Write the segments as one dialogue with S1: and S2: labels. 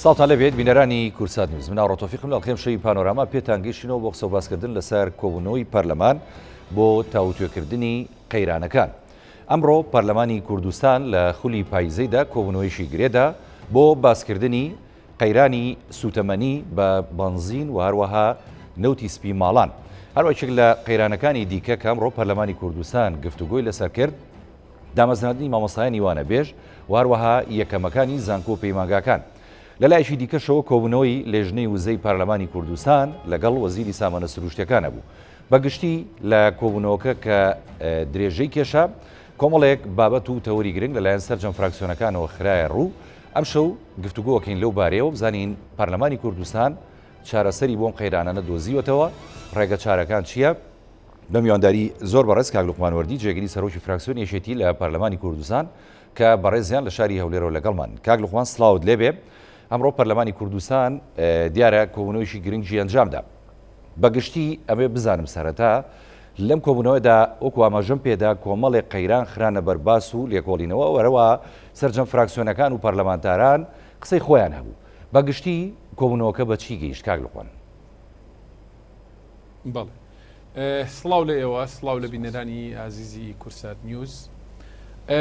S1: ساڵتان لەبێت بینەرانی کورسات نیوز مناو ڕۆتۆفیقم لە ئەڵقەم شەوی پانۆراما پێتان گەیشتینەوە بۆ قسە و باسکردن لەسەر کۆبوونەوەی پەرلەمان بۆ تاوتوێکردنی قەیرانەکان. ئەمڕۆ پەرلەمانی کوردستان لە خولی پاییزەیدا کۆبوونەوەیشی گرێدا بۆ باسکردنی قەیرانی سوتەمەنی بە بەنزین و هەروەها نەوتی سپی ماڵان. هەروەکێک لە قەیرانەکانی دیکە کە ئەمڕۆ پەرلەمانی کوردستان گفتوگۆی لەسەر کرد دامەزراندنی مامۆستایانی وانەبێژ و هەروەها یەکەمەکانی زانکۆ و پەیمانگاکان. لە لایشی دیکەشەوە کۆبوونەوەی لێژنەی وزەی پارلەمانی کوردستان لەگەڵ وەزیری سامانە سروشتیەکانە بوو. بەگشتی لە کۆبوونەوەکە کە درێژەی کێشە کۆمەڵێک بابەت و تەوەری گرنگ لەلایەن سەرجەم فراکسیۆنەکانەوە خرایە ڕوو. ئەم شەو گفتوگۆکەین لەو بارەیەوە بزانین پارلەمانی کوردستان چارەسەری بۆم قەیرانانە دۆزیوەتەوە، ڕێگە چارەکان چییە؟ بە میوانداری زۆر بەڕێز کاک لوقمان وەردی جێگیری سەرۆکی فراکسیۆنی یەکێتی لە پارلەمانی کوردستان کە بەڕێزیان لە شاری هەولێرەوە لەگەڵمان. کاک لوقمان سڵاوت لێبێ. ئەمڕۆ پەرلەمانی کوردستان دیارە کۆبوونەوەیشی گرنگی ئەنجامدا. بەگشتی ئەمێ بزانم سەرەتا لەم کۆبوونەوەدا وەکو ئاماژەم پێدا کۆمەڵێک قەیران خرانە بەرباس و لێکۆڵینەوە وەرەوە سەرجەم فراکسیۆنەکان و پەرلەمانتاران قسەی خۆیان هەبوو. بەگشتی کۆبوونەوەکە بە چی گەیشت کاک لوقمان؟
S2: بەڵێ سڵاو لە ئێوە، سڵاو لە بینەرانی ئازیزی کورسات نیوز.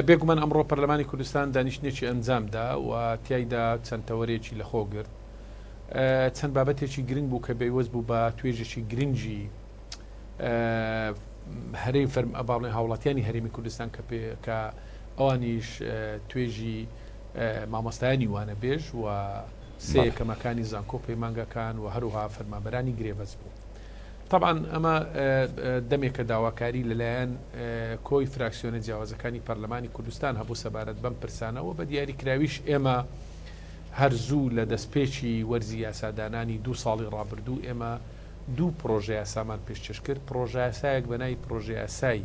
S2: بێگومان ئەمڕۆ پەرلەمانی کوردستان دانیشتێکی ئەنجامدا و تیایدا چەند تەوەرێکی لەخۆ گرت. چەند بابەتێکی گرنگ بوو کە بەیوەست بوو بە توێژێکی گرنگی هەرێمی باڵێن هاوڵاتیانی هەرێمی کوردستان کە ئەوانیش توێژی مامۆستایانی وانە بێژ و سێ یەکەمەکانی زانکۆ پەیمانگەکان و هەروها فەرمانبەرانی گرێبەست بوو. طبعا ئەمە دەمێکە داواکاری لەلایەن کۆی فراکسیۆنە جیاوازەکانی پەرلەمانی کوردستان هەبوو سەبارەت بەم پرسانەوە بە دیاریکراویش ئێمە هەرزوو لە دەستپێکی وەرزی یاسادانانی 2 ساڵی ڕابردوو ئێمە 2 پرۆژە یاسامان پێشکەش کرد. پرۆژە یاسایەک بەناوی پرۆژە یاسای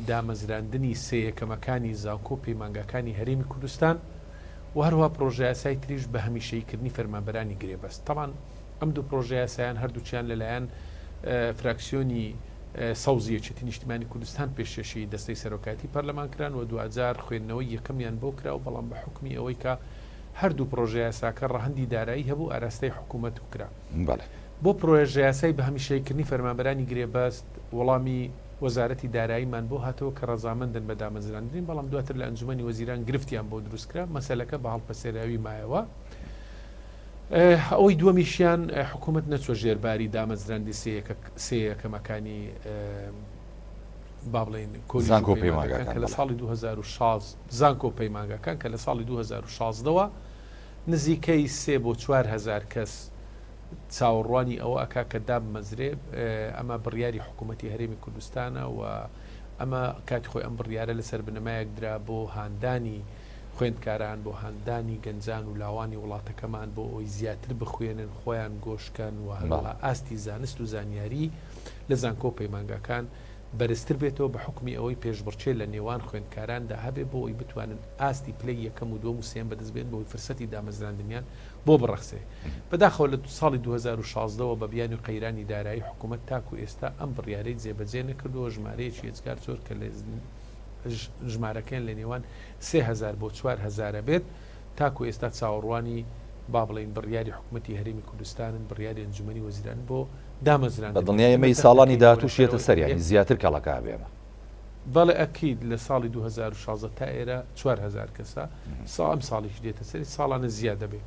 S2: دامەزراندنی سێ یەکەمەکانی زانکۆ پەیمانگاکانی هەرێمی کوردستان و هەروها پرۆژە یاسای تریش بە هەمیشەییکردنی فەرمانبەرانی گرێبەست. طبعا ئەم 2 پرۆژە یاسایان هەردووچیان لەلایەن فراکسیۆنی سەوزی یەکێتی نیشتیمانی کوردستان پێشکەشی دەستەی سەرۆکاتی پەرلەمانکران و 2000 خوێندنەوەی یەکەمیان بۆ کرا و بەڵام بە حکمی ئەوەی کە هەردوو پرۆژە یاساکە ڕەهەندی دارایی هەبوو ئاراستەی حکوومەت و کرا. بۆ پرۆژە یاسای بە هەمیشەییکردنی فەرمانبەرانی گرێبەست وەڵامی وەزارەتی داراییمان بۆ هاتەوە کە ڕەزامەندن بە دامەزراندنی، بەڵام دواتر لە ئەنجومەنی وەزیران گرفتیان بۆ دروستکرا مەسەلەکە بە هەڵپەسێراوی مایەوە. ئەوەی دووەمیشیان حکوومەت نەچوە ژێرباری دامەزراندی سێ یەکەمەکانی با بڵێن
S1: زانکۆ پەیمانگاکان
S2: کە لە ساڵی 2016 زانکۆ پەیمانگاکان کە لە ساڵی 2016ەوە نزیکەی 3 بۆ 4,000 کەس چاوەڕوانی ئەوە ئەکا کە دامەزرێ. ئەمە بڕیاری حکوومەتی هەرێمی کوردستانە و ئەمە کاتی خۆی ئەم بڕیارە لەسەر بنەمایەک درا بۆ هاندانی خوێندکاران، بۆ هاندانی گەنجان و لاوانی وڵاتەکەمان بۆ ئەوی زیاتر بخوێنن، خۆیان گۆشکەن و هەروەها ئاستی زانست و زانیاری لە زانکۆ پەیمانگاکان بەرزتر بێتەوە بە حکمی ئەوەی پێشبڕچێ لە نێوان خوێندکاراندا هەبێ بۆ ئەوی بتوانن ئاستی پلەی یەکەم و دووەم و سێم بەدەست بێن بۆی فرسەتی دامەزراندنیان بۆ بڕەخسێ. بەداخەوە لە ساڵی 2016ەوە بە بیانی و قەیرانی دارایی حکوومەت تاکو ئێستا ئەم بڕیارەی جێبەجێ نەکردەوە. ژمارەیەکی هێزگار زۆر کە لە ژمارەکەیان لە نێوان 3,000 بۆ 4,000 بێت تاکو ئێستا چاوەڕوانی با بڵێن بڕیاری حکوومەتی هەرێمی کوردستانن، بڕیاری ئەنجومەنی وەزیران بۆ دامەزراندن.
S1: بە دڵنیای ئێمەی ساڵانی داهاتووشێتە سەریانی زیاتر کاڵەکە بێمە.
S2: بەڵێ ئەکید لە ساڵی 2016 تا ئێرە 4,000 کەسە ئەم ساڵیش دێتە سەری ساڵانە زیادە بێ.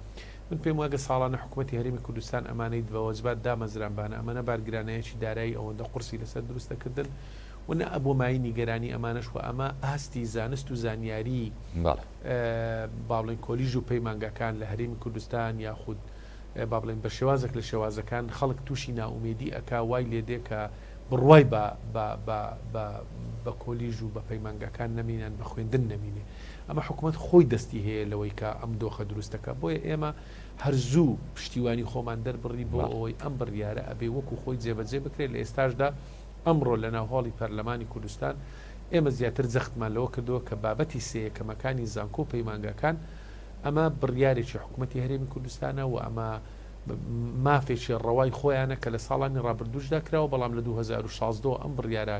S2: من پێم وایە ساڵانە حکوومەتی هەرێمی کوردستان ئەمانەی بەوەجبات دامەزرانبانە ئەمەنە بارگرانەیەکی دارایی ئەوەندە قورسی لەسەر دروستەکردن و نە ئەبوو مای نیگەرانی ئەمانەش و ئەمە ئاستی زانست و زانیاری با بڵێن کۆلیژ و پەیمانگاکان لە هەرێمی کوردستان یاخود با بڵێن بە شێوازێک لە شێوازەکان خەڵک تووشی ناومێدی ئەکا وای لێدێ کە بڕوای بە کۆلیژ و بە پەیمانگاکان نەمینان بە خوێندن نەمینێ. ئەمە حکوومەت خۆی دەستی هەیە لەوەی کە ئەم دۆخە دروستەکە. بۆیە ئێمە هەرزوو پشتیوانی خۆمان دەربڕی بۆ ئەوەی ئەم بڕیارە ئەبێ وەکو خۆی جێبەجێ بکرێت. لە ئێستاشدا ئەمڕۆ لە ناوهۆڵی پەرلەمانی کوردستان ئێمە زیاتر جەختمان لەوە کردەوە کە بابەتی سێ یەکەمەکانی زانکۆ پەیمانگاکان ئەمە بڕیارێکی حکوومەتی هەرێمی کوردستانە و ئەمە مافێکی ڕەوای خۆیانە کە لە ساڵانی ڕابردووشدا کراوە، بەڵام لە 2016 ئەم بڕیارە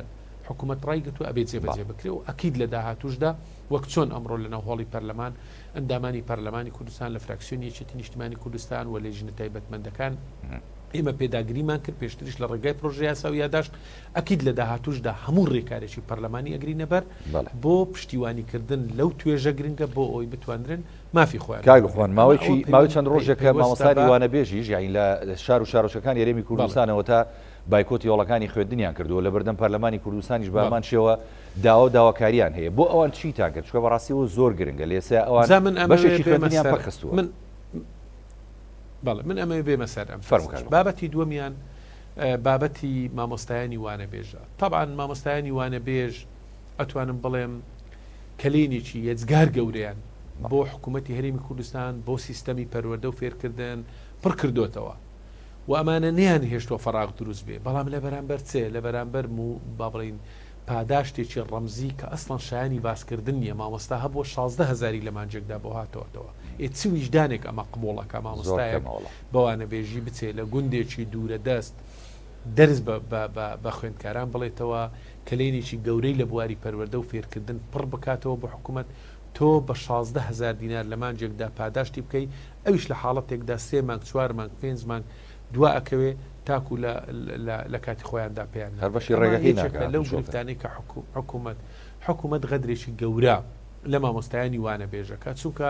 S2: حکوومەت ڕایگەت و ئەبێ جێبەجێ بکرێ و ئەکید لە داهاتوشدا وەک چۆن ئەمڕۆ لە ناوهۆڵی پەرلەمان ئەندامانی پەرلەمانی کوردستان لە فراکسیۆنی یەکێتی نیشتیمانی کوردستان و لێژنە تایبەتمەندەکان ئێمە پێداگریمان کرد پێشتریش لە ڕێگای پرۆژه یاسا و یاداشت ئەکید لە داهاتوشدا هەموو ڕێکارێکی پەرلەمانی ئەگرینە بەر بۆ پشتیوانیکردن لەو توێژە گرنگە بۆ ئەوی بتوانرن مافی خۆیان
S1: کاگڵخوان ماوەی چەند ڕۆژێکە مامۆستای وانە بێژیش یاین لە شار و شارۆچەکان یاریمی کوردستانەوە تا بایکۆتی هۆڵەکانی خوێندنیان کردووە لە بەردەم پەرلەمانی کوردستانیش بامان شێوە داواکاریان هەیە بۆ ئەوان چیتان کرد چکە بەڕاستیەوە زۆر گرنگە لێسێ ئەوان بەشێکی خوێندنیان پەخستووە
S2: من ئەمە بێمە سەر ئەم بابەتی دووەمیان بابەتی مامۆستایانی وانە بێژە طبعاً مامۆستایانی وانە بێژ ئەتوانم بڵێم کلینێکی یەجگار گەورەیان بۆ حکوومەتی هەرێمی کوردستان بۆ سیستەمی پەروەردە و فێرکردن پڕ کردوتەوە و ئەمانە نیان هێشتۆ فەراغ دروست بێ بەڵام لە بەرامبەر لە بەرامبەر و با بڵین پاداشتێکی ڕەمزی کە ئەسڵەن شایانی باسکردن نیە مامۆستا هەبووە 16,000 لە مانجێکدا بۆ هاتەوەتەوە چ ویژدانێک ئەمە قبوڵەکە مامۆستایە بەوانە بێژی بچێ لە گوندێکی دوورە دەست دەرز بە خوێندکاران بڵێتەوە کلێنێکی گەورەی لە بواری پەروەردە و فێرکردن پڕ بکاتەوە بە حکوومەت تۆ بە 16,000 دینار لە مانجێکدا پاداشتی بکەی ئەویش لە حاڵەتێکدا 3 مانگ 4 مانگ 5 مانگ دوا ئەکەوێ تاکو لە کاتی خۆیاندا پێیان
S1: هەربەشی ڕێگەکەی
S2: لەو گرفتانەی کە حکوومەت غەدرێکی گەورە لە مامۆستایانی وانە بێژەکە چونکە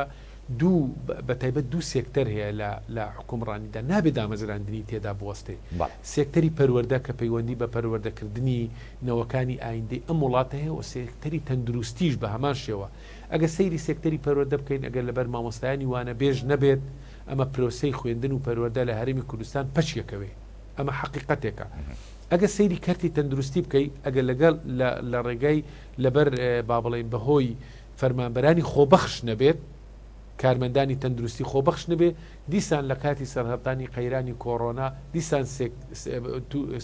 S2: بەتایبەت دوو سێکتەر هەیە لە حکومڕانیدا نابێت دامەزراندنی تێدا بوەستێ سێکتەری پەروەردە کە پەیوەندی بە پەروەردەکردنی نەوەکانی ئایندەی ئەم وڵاتە هەیە و سێکتەری تەندروستیش بە هەمان شێوە ئەگە سەیری سێکتەری پەروەردە بکەین ئەگەر لەبەر مامۆستایانی وانە بێژ نەبێت ئەمە پرۆسەی خوێندن و پەروەردە لە هەرێمی کوردستان پەچیەکەوێ ئەمە حقیقەتێکە ئەگە سەیری کەرتی تەندروستی بکەیت ئەگەر لەگەڵ لە ڕێگای لەبەر با بڵێن بەهۆی فەرمانبەرانی خۆبەخش نەبێت کارمەندانی تەندروستی خۆبەخش نبێ دیسان لە کاتی سەرهەڵدانی قەیرانی کۆڕۆنا دیسان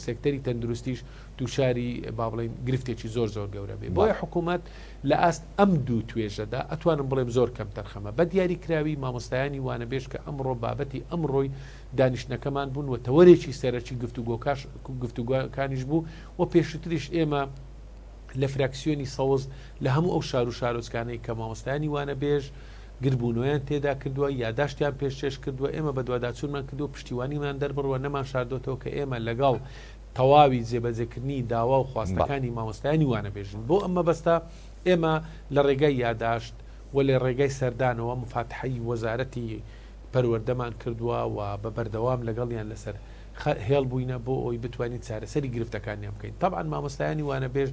S2: سێکتەری تەندروستیش دووشاری با بڵێن گرفتێکی زۆر گەورە بێ بۆیە حکوومەت لە ئاست ئەم دوو توێژەدا ئەتوانم بڵێم زۆر کەم تەرخەمە بە دیاری کراوی مامۆستایانی وانە بێش کە ئەمڕۆ بابەتی ئەمڕۆی دانیشتەکەمان بوون و تەوەرێکی سەرەکی گفتوگۆکانیش بوو و پێشتریش ئێمە لە فراکسیۆنی سەوز لە هەموو ئەو شار و شارۆچکانەی کە مامۆستایانی وانە بێژ گربوونەوەیان تێدا کردووە یاداشتیان پێشێش کردووە ئێمە بە دوواداچوونمان کردو پشتیوانیمان دەربڕوە نەمان شاردۆتەوە کە ئێمە لەگەڵ تەواوی جێبەجێکردنی داوا و خواستەکانی مامۆستایانی وانە بێژن بۆ ئەمە بەستا ئێمە لە ڕێگای یاداشت و لە ڕێگای سەردانەوە مفاتحەی وەزارەتی پەروەردەمان کردووە و بە بەردەوام لەگەڵیان لەسەر هێڵ بووینە بۆ ئەوی بتوانین چارەسەری گرفتەکانیان بکەین طبعاً مامۆستایانی وانە بێژ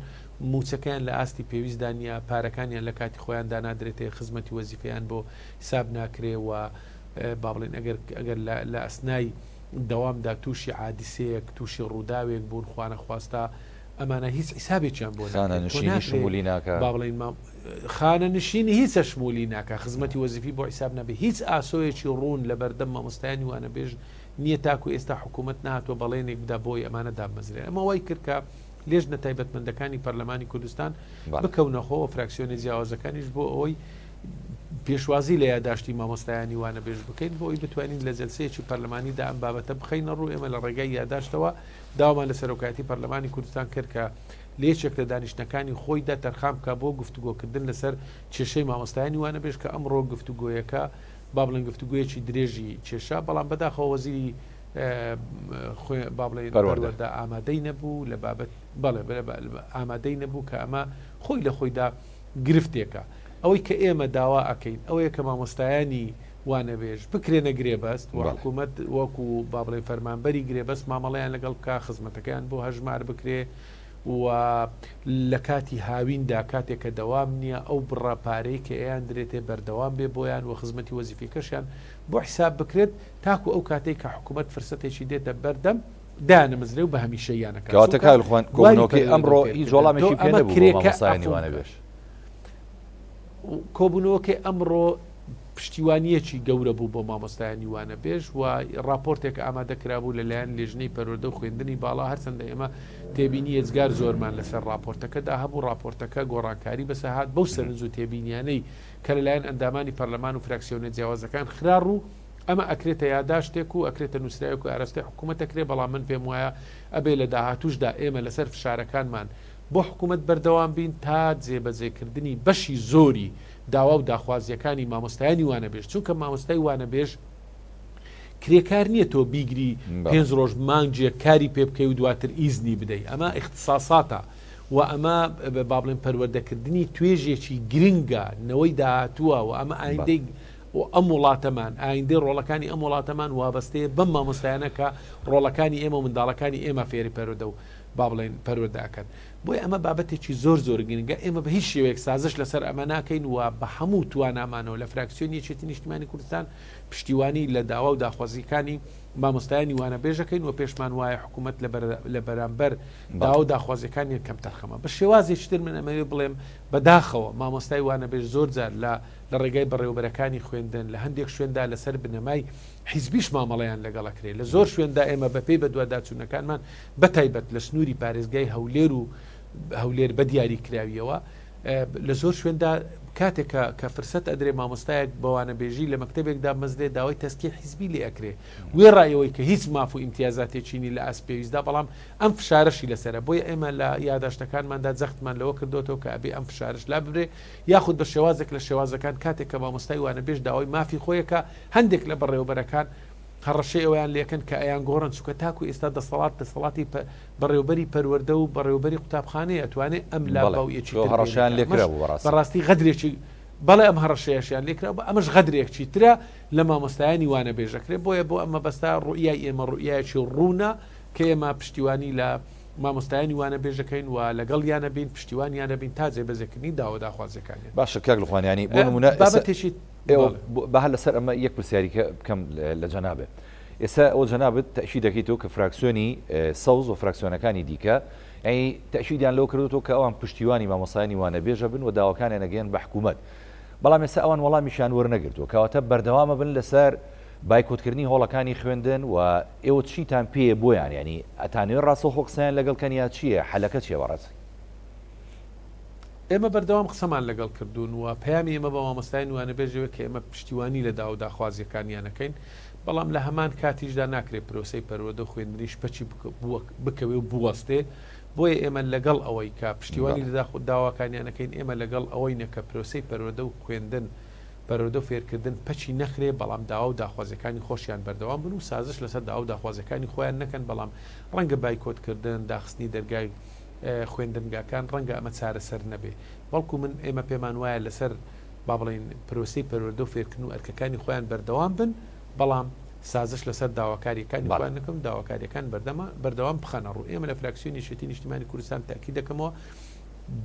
S2: موچەکەیان لە ئاستی پێویستدانە پارەکانیان لە کاتی خۆیان دانادرێتێ خزمەتی وەزیفەیان بۆ حساب ناکرێ و با بڵێن ئەگەر لە ئەسنای دەوامدا تووشی عادیسەیەک تووشی ڕووداوێک بوون خوانە خواستا ئەمانە هیچ حیسابێکیان بۆ
S1: شمولی ناکە
S2: با بڵێن خانە نشینی هیچە شمولی ناکە خزمەتی وەزیفی بۆ حساب نەبێ هیچ ئاسۆیەکی ڕوون لە بەردەم مامۆستایانی وانە بێژ نییە تاکو ئێستا حکوومەت نهاتوە بەڵێنێک بدا بۆی ئەمانە دامەزرێن ئەمە وای کردکە لێژنە تایبەتمەندەکانی پەرلەمانی کوردستان بکەونەخۆ فراکسیۆنی جیاوازەکانیش بۆ ئەوەی پێشوازی لە یاداشتی مامۆستایانی وانە بێژ بکەین بۆ ئەوی بتوانین لە جەلسەیەکی پەرلەمانیدا ئەم بابەتە بخەینە ڕوو ئێمە لە ڕێگای یاداشتەوە داوامان لە سەرۆکاتی پەرلەمانی کوردستان کرد کە لێچێک لە دانیشتەکانی خۆیدا تەرخام کا بۆ گفتوگۆکردن لەسەر کێشەی مامۆستایانی وانە بێژ کە ئەمڕۆ گفتوگۆیەکە با بڵێن گفتوگویەکی درێژی کێشا بەڵام بەداخەوە وەزیری با بڵێن پەروەردە ئامادەی نەبوو لە بابەت بەڵێ ئامادەی نەبوو کە ئەمە خۆی لە خۆیدا گرفتێکە ئەوەی کە ئێمە داوا ئەەکەین ئەوەیە کە مامۆستایانی وانەبێژ بکرێنە گرێبەست و حکوومەت وەکو با بڵێن فەرمانبەری گرێبەست مامەڵەیان لەگەڵ بکە خزمەتەکەیان بۆ هەژمار بکرێ و لە کاتی هاویندا کاتێکە دەوام نییە ئەو بڕاپارەی کە ئەیان درێتێ بەردەوام بێ بۆیان و خزمەتی وەزیفەکەشیان بۆ حساب بکرێت تاکو ئەو کاتێک کە حکوومەت فرسەتێکی دێتە بەردەم دانەمەزرێ و بە هەمیشەیانەکە
S1: کاتەکەخوان کۆبوونەوەکەی ئەمڕۆ هیچ وەڵامێکی پێ نەبوو مامۆستایانی وانە بێژ
S2: کۆبوونەوەکەی ئەمڕۆ پشتیوانیەکی گەورە بوو بۆ مامۆستایانی وانە بێژ و راپۆرتێک ئامادەکرابوو لەلایەن لێژنەی پەروەردە و خوێندنی باڵا هەرچەندە ئێمە تێبینی ێزگار زۆرمان لەسەر راپۆرتەکەدا هەبوو راپۆرتەکە گۆڕانکاری بەسەهات بەو سەرنج و تێبینیانەی کە لەلایەن ئەندامانی پەرلەمان و فراکسیۆنە جیاوازەکان خرار ڕوو ئەمە ئەکرێتە یاداشتێک و ئەکرێتە نووسراوێک و ئاراستەی حکوومەت ئەکرێ بەڵام من پێم وایە ئەبێ لە داهاتوشدا ئێمە لەسەر فشارەکانمان بۆ حکوومەت بەردەوام بین تا جێبەجێکردنی بەشی زۆری داوا و داخوازیەکانی مامۆستایانی وانەبێژ چونکە مامۆستای وانەبێژ کرێکار نییە تۆ بیگری 5 ڕۆژ مانگێک کاری پێ بکەی و دواتر ئیزنی بدەیت ئەمە اختصاساتە و ئەمە با بڵێن پەروەردەکردنی توێژێکی گرنگە نەوەی داهاتووە و ئەمە ئایندەی ئەم وڵاتەمان ئایندەی ڕۆڵەکانی ئەم وڵاتەمان وابەستەیە بەم مامۆستایانە کە ڕۆڵەکانی ئێمە و منداڵەکانی ئێمە فێری پەروەردە و با بڵێن پەروەردەکەن بۆی ئەمە بابەتێکی زۆر زۆر گرنگە ئێمە بە هیچ شێوەیەک سازش لەسەر ئەمە ناکەین و بە هەموو توانامانەوە لە فراکسیۆنی یەکێتی نیشتیمانی کوردستان پشتیوانی لە داوا و داخوازیەکانی مامۆستایانی وانەبێژەکەین و پێشمان وایە حکوومەت لە بەرامبەر داوا و داخوازیەکانی کەم تەرخەمە بە شێوازێکی تر من ئەمەوێ بڵێم بەداخەوە مامۆستای وانەبێژ زۆر جار لە ڕێگای بەڕێوەبەرەکانی خوێندن لە هەندێک شوێندا لەسەر بنەمای حیزبیش مامەڵەیان لەگەڵەکرێت لە زۆر شوێندا ئێمە بەپێی بە دوواداچوونەکانمان بەتایبەت لە سنووری پارێزگای هەولێر و هەولێر بە دیاری کراویەوە لە زۆر شوێندا کاتێک کە فرسەت ئەدرێ مامۆستایەک بەوانەبێژی لە مەکتەبێکدا مەزرێ داوای تەسکی حیزبی لێ ئەکرێ وێ ڕایەوەی کە هیچ ماف و ئیمتیازاتێکینی لە ئەس پێویستدا بەڵام ئەم فشارشی لەسرە بۆیە ئێمە لە یاداشتەکانماندا جەختمان لەوە کردوەوە کە ئەبێ ئەم فشارش لا ببرێ یاخود بە شێوازێک لە شێوازەکان کاتێک کە مامۆستای وانەبێژ داوای مافی خۆیەکە هەندێک لە بەڕێوەبەرەکان هەڕەشەی ئەویان لێکن کە ئەیان گۆڕن چووکە تاکو ئێستا دەسەڵاتی بەڕێوبەری پەروەردە و بەڕێوبەری قوتابخانەیە ئەتوانێت ئەم لاڵاویەکی
S1: هەڕەشیان لێکرا
S2: بەڕاستی غەدرێکی بەڵێ ئەم هەڕەشەیەشیان لێکرا بە ئەمەش غەدرێکی ترە لە مامۆستایانی وانەبێژەکرێت بۆیە بۆ ئەمە بەستا ڕوئیای ئێمە ڕوئیایکی ڕوونە کە ئێمە پشتیوانی لە مامۆستایانی وانەبێژەکەین و لەگەڵ یانە بین پشتیوانیانە بین تا جێبەجێکردنی داوا داخوازیەکانی
S1: باشە کاک لوقمانیانی بۆ نمونە
S2: بابەتێکی
S1: بەهە لەسەر ئەمە یەک پرسیاریکە بکەم لە جەنابێ ئێستا ئەو جەنابەت تەشی دەکەیتەوە کە فراکسیۆنی سەوز و فراکسیۆنەکانی دیکە ئەی تەشیدیان لەو کردوەوە کە ئەوان پشتیوانی مامۆستایانی وانەبێژە بن و داواکانیان نەگەیان بە حکوومەت بەڵام ئێستا ئەوان وەڵامیشیان وەرنەگرتووە کەواتە بەردەوامە بن لەسەر بایکۆتکردنی هۆڵەکانی خوێندن و ئێوە چیتان پێیە بۆیان ینی ئەتانوێت ڕاستەوخۆ قسەیان لەگەڵ کەنیا چییە حەلەکە چیە وەڕاست
S2: ئێمە بەردەوام قسەمان لەگەڵ کردوون و پەیامی ئێمە بە مامۆستایانی وانەبێژەوە کە ئێمە پشتیوانی لە داوا و داخوازیەکانیانەکەین بەڵام لە هەمان کاتیشدا ناکرێت پرۆسەی پەروەردە و خوێندنیش پەچی بکەوێ و بوەستێ بۆیە ئێمە لەگەڵ ئەوەی کە پشتیوانی لە داواکانیانەکەین ئێمە لەگەڵ ئەوەی نەکە پرۆسەی پەروەردە و خوێندن پەروەردە و فێرکردن پەچی نەخرێ بەڵام داوا و داخوازیەکانی خۆشیان بەردەوام بن و سازش لەسەر داوا و داخوازیەکانی خۆیان نەکەن بەڵام ڕەنگە بایکۆتکردن داخستنی دەرگای خوێندنگاکان ڕەنگە ئەمە چارەسەر نەبێ بەڵکو من ئێمە پێمان وایە لەسەر با بڵێن پرۆسەی پەروەردە و فێرکردن و ئەرکەکانی خۆیان بەردەوام بن بەڵام سازش لەسەر داواکاریەکانی خۆیان نەکەم داواکاریەکان بەردەوام بخەنە ڕوو ئێمە لە فراکسیۆنی یەکێتی نیشتیمانی کوردستان تاکی دەکەمەوە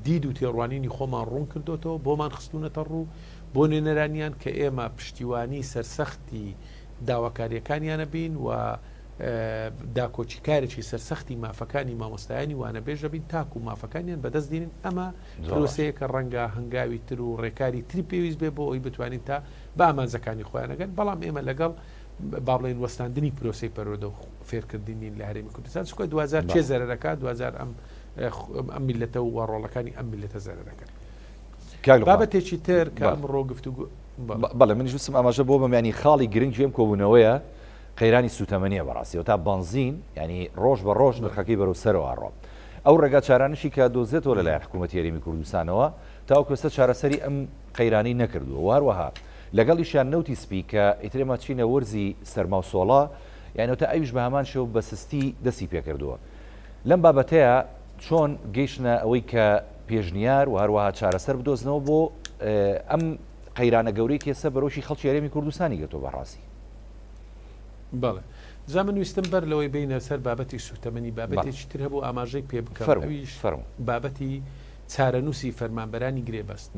S2: دید و تێڕوانینی خۆمان ڕوون کردوتەوە بۆمان خستونەتە ڕوو بۆ نوێنەرانیان کە ئێمە پشتیوانی سەرسەختی داواکاریەکانیانە بین و داکۆچیکارێکی سەرسەختی مافەکانی مامۆستایانی وانەبێژە بین تاکو و مافەکانیان بەدەست دێنن ئەمە پرۆسەیەکە ڕەنگە هەنگاوی تر و ڕێکاری تری پێویست بێ بۆ ئەوی بتوانین تا بە ئامانجەکانی خۆیانەگەن بەڵام ئێمە لەگەڵ با بڵێن وەستاندنی پرۆسەی پەروەردە و فێرکردنی لە هەرێمی کوردستان چکە 2000 چێ زەرەرەکە 2000 ئەم میلەتە و ڕۆڵەکانی ئەم میلەتە زەرەرەکەن بابەتێکی تر کە ئەمڕۆ گفتوگو
S1: بەڵێ منیش وسم ئاماژە بۆ بەم ینی خاڵی گرنگ ژێم کۆبوونەوەیە قەیرانی سوتەمەنیە بەڕاستیەوە تا بنزین ینی ڕۆژ بە ڕۆژ نرخەکەی بەرەو سەرەوە ئاڕۆ ئەو ڕێگا چارانشی کە دۆزێتەوە لەلایەن حکوومەتی هەرێمی کوردستانەوە تاوەکو ئێستا چارەسەری ئەم قەیرانی نەکردووە وهروەها لەگەڵیشیان نەوتی سپی کە ئیترێمە چینە وەرزی سەرما و سۆڵە یانەوەتە ئەویش بە هەمان شێو بە سستی دەستی پێکردووە لەم بابەتەیە چۆن گەیشتە ئەوەی کە پێشنیار و هەروەها چارەسەر بدۆزنەوە بۆ ئەم قەیرانە گەورەی کێسە بەرۆشی خەڵکی هەرێمی کوردستانی گەتۆ بەڕاستی
S2: بەڵێ زامن ویستم بەر لەوەی بینە سەر بابەتی سوتەمەنی بابەتێکی تر هەبوو ئاماژەی پێ بکەم بابەتی چارەنووسی فەرمانبەرانی گرێبەست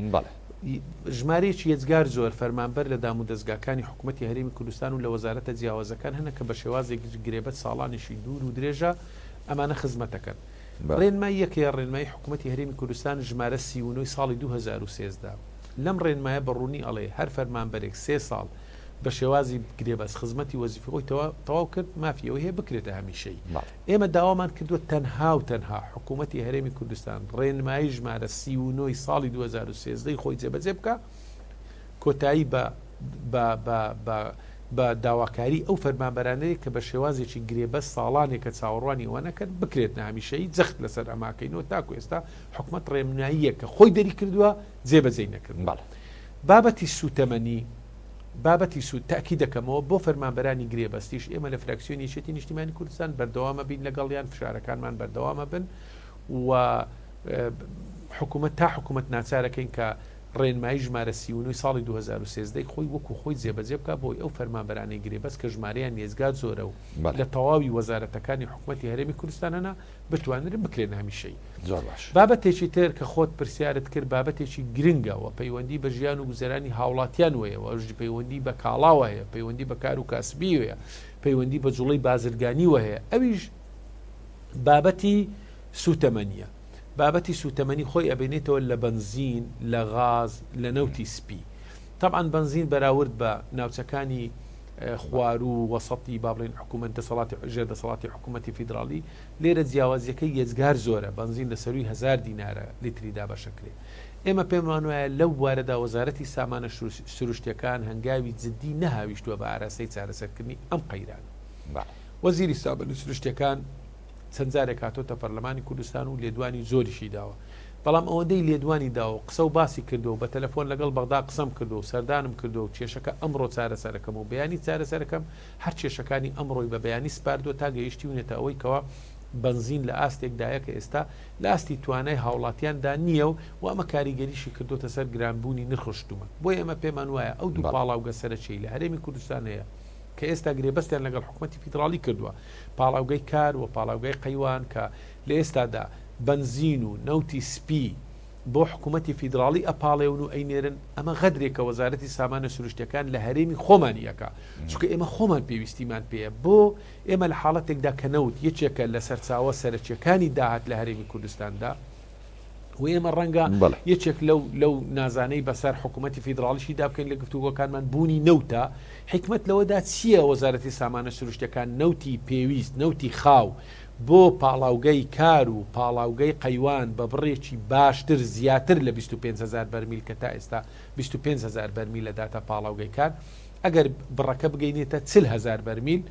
S2: ژمارەیەکی یەجگار زۆر فەرمانبەر لە دام و دەستگاکانی حکوومەتی هەرێمی کوردستان و لە وەزارەتە جیاوازەکان هەنە کە بە شێوازێکی گرێبەت ساڵانێکی دوور و درێژە ئەمانە خزمەتەکەن ڕێنمای یەکەیە ڕێنمایی حکوومەتی هەرێمی کوردستان ژمارە 39 ساڵی 2013 لەم ڕێنمایە بەڕوونی ئەڵێ هەر فەرمانبەرێک 3 ساڵ بە شێوازی گرێبەست خزمەتی وەزیفی خۆی تەواو کرد مافیەوە هەیە بکرێتە هەمیشەی ئێمە داوامان کردووە تەنها و تەنها حکوومەتی هەرێمی کوردستان ڕێنمایی ژمارە 39 ساڵی 2013 خۆی جێبەجێ بکە کۆتایی بە بە داواکاری ئەو فەرمانبەرانەیە کە بە شێوازێکی گرێبەست ساڵانێک کە چاوەڕوانی ئەوانەکەن بکرێت هەمیشەی جەخت لەسەر ئەماکەینەوە تاکو ئێستا حکومەت ڕێمناییە کە خۆی دەری کردووە جێبەجێ نەکرد. بابەتی سوتەمەنی بابەتی سوود تاکی دەکەمەوە بۆ فەرمانبەرانی گرێبەستیش ئێمە لە فراکسیۆنی یەکێتی نیشتیمانی کوردستان بەردەوامە بین لەگەڵیان فشارەکانمان بەردەوامە بن و حکوومەت تا حکوومەت ناچارەکەین کە ڕێنمایی ژمارە 39 ساڵی 2013 خۆی وەکو خۆی جێبەجێ بکە بۆی ئەو فەرمانبەرانەی گرێبەست کە ژمارەیان نێزگات زۆرە و لە تەواوی وەزارەتەکانی حکوومەتی هەرێمی کوردستانەنا بتوانرن بکرێن هەمیشەی.
S1: زۆر باش.
S2: بابەتێکی تر کە خۆت پرسیارت کرد بابەتێکی گرنگەوە پەیوەندی بە ژیان و گوزەرانی هاوڵاتیان وەیەوە پەیوەندی بە کاڵاوە هەیە پەیوەندی بە کار و کاسبی وەیە پەیوەندی بە جوڵەی بازرگانی وهەیە ئەویش بابەتی سوتەمەنیە. بابەتی سوتەمەنی خۆی ئەبێنێتەوە لە بنزین لە غاز لە نەوتی سپی. طبعا بنزین بەراورد بە ناوچەکانی خوار و وەسەڵی بابڵین حکوومەت دەسەڵاتی ژێر دەسەڵاتی حکوومەتی فیدرالی لێرە جیاوازیەکەی یەجگار زۆرە بنزین لە سەروی 1000 دینارە لیتریدا بەشەکرێ. ئێمە پێمان وایە لەو وارەدا وەزارەتی سامانە سروشتیەکان هەنگاوی جددی نەهاویشتووە بە ئاراستەی چارەسەرکردنی ئەم قەیران. وەزیری سامانە سروشتیەکان چەند جارێک هاتۆتە پەرلەمانی کوردستان و لێدوانی زۆریشی داوە بەڵام ئەوەندەی لێدوانی داوە قسە و باسی کردو بە تەلەفۆن لەگەڵ بەغدا قسەم کردو سەردانم کردو و کێشەکە ئەمڕۆ چارەسەرەکەم و بەیانی چارەسەرەکەم هەر کێشەکانی ئەمڕۆی بە بەیانی سپاردووە تا گەیشتی ونێتە ئەوەی کەوە بنزین لە ئاستێکدایە کە ئێستا لە ئاستی توانای هاوڵاتیاندا نییە و ئەمە کاریگەریشی کردوتە سەر گرانبوونی نرخشتومە بۆی ئێمە پێمان وایە ئەو دوو پاڵاوگە سەرچەی لە هەرێمی کوردستان هەیە کە ئێستا گرێبەستیان لەگەڵ حکوومەتی فیدرالی کردووە پاڵاوگەی کار و پاڵاوگەی قەیوان کە لە ئێستادا بنزین و نەوتی سپی بۆ حکوومەتی فیدرالی ئەپاڵێون و ئەینێرن ئەمە غەدرێکە وەزارەتی سامانە سروشتیەکان لە هەرێمی خۆمانیەکە چونکە ئێمە خۆمان پێویستیمان پێەیە بۆ ئێمە لە حاڵەتێکدا کە نەوت یەکێکە لە سەرچاوە سەرچیەکانی داهات لە هەرێمی کوردستاندا و ئێمە ڕەنگە یەکێک لەو نازانەی بەسەر حکوومەتی فیدرالیشی دابکەین لە گفتوگۆکانمان بوونی نەوتە حکمت لەوەدا چییە وەزارەتی سامانە سروشتیەکان نەوتی پێویست نەوتی خاو بۆ پاڵاوگەی کار و پاڵاوگەی قەیوان بە بڕێکی باشتر زیاتر لە 25,000 بەرمیل کە تا ئێستا 25,000 بەرمیل لە داتا پاڵاوگەی کار ئەگەر بڕەکە بگەینێتە 40,000 بەرمیل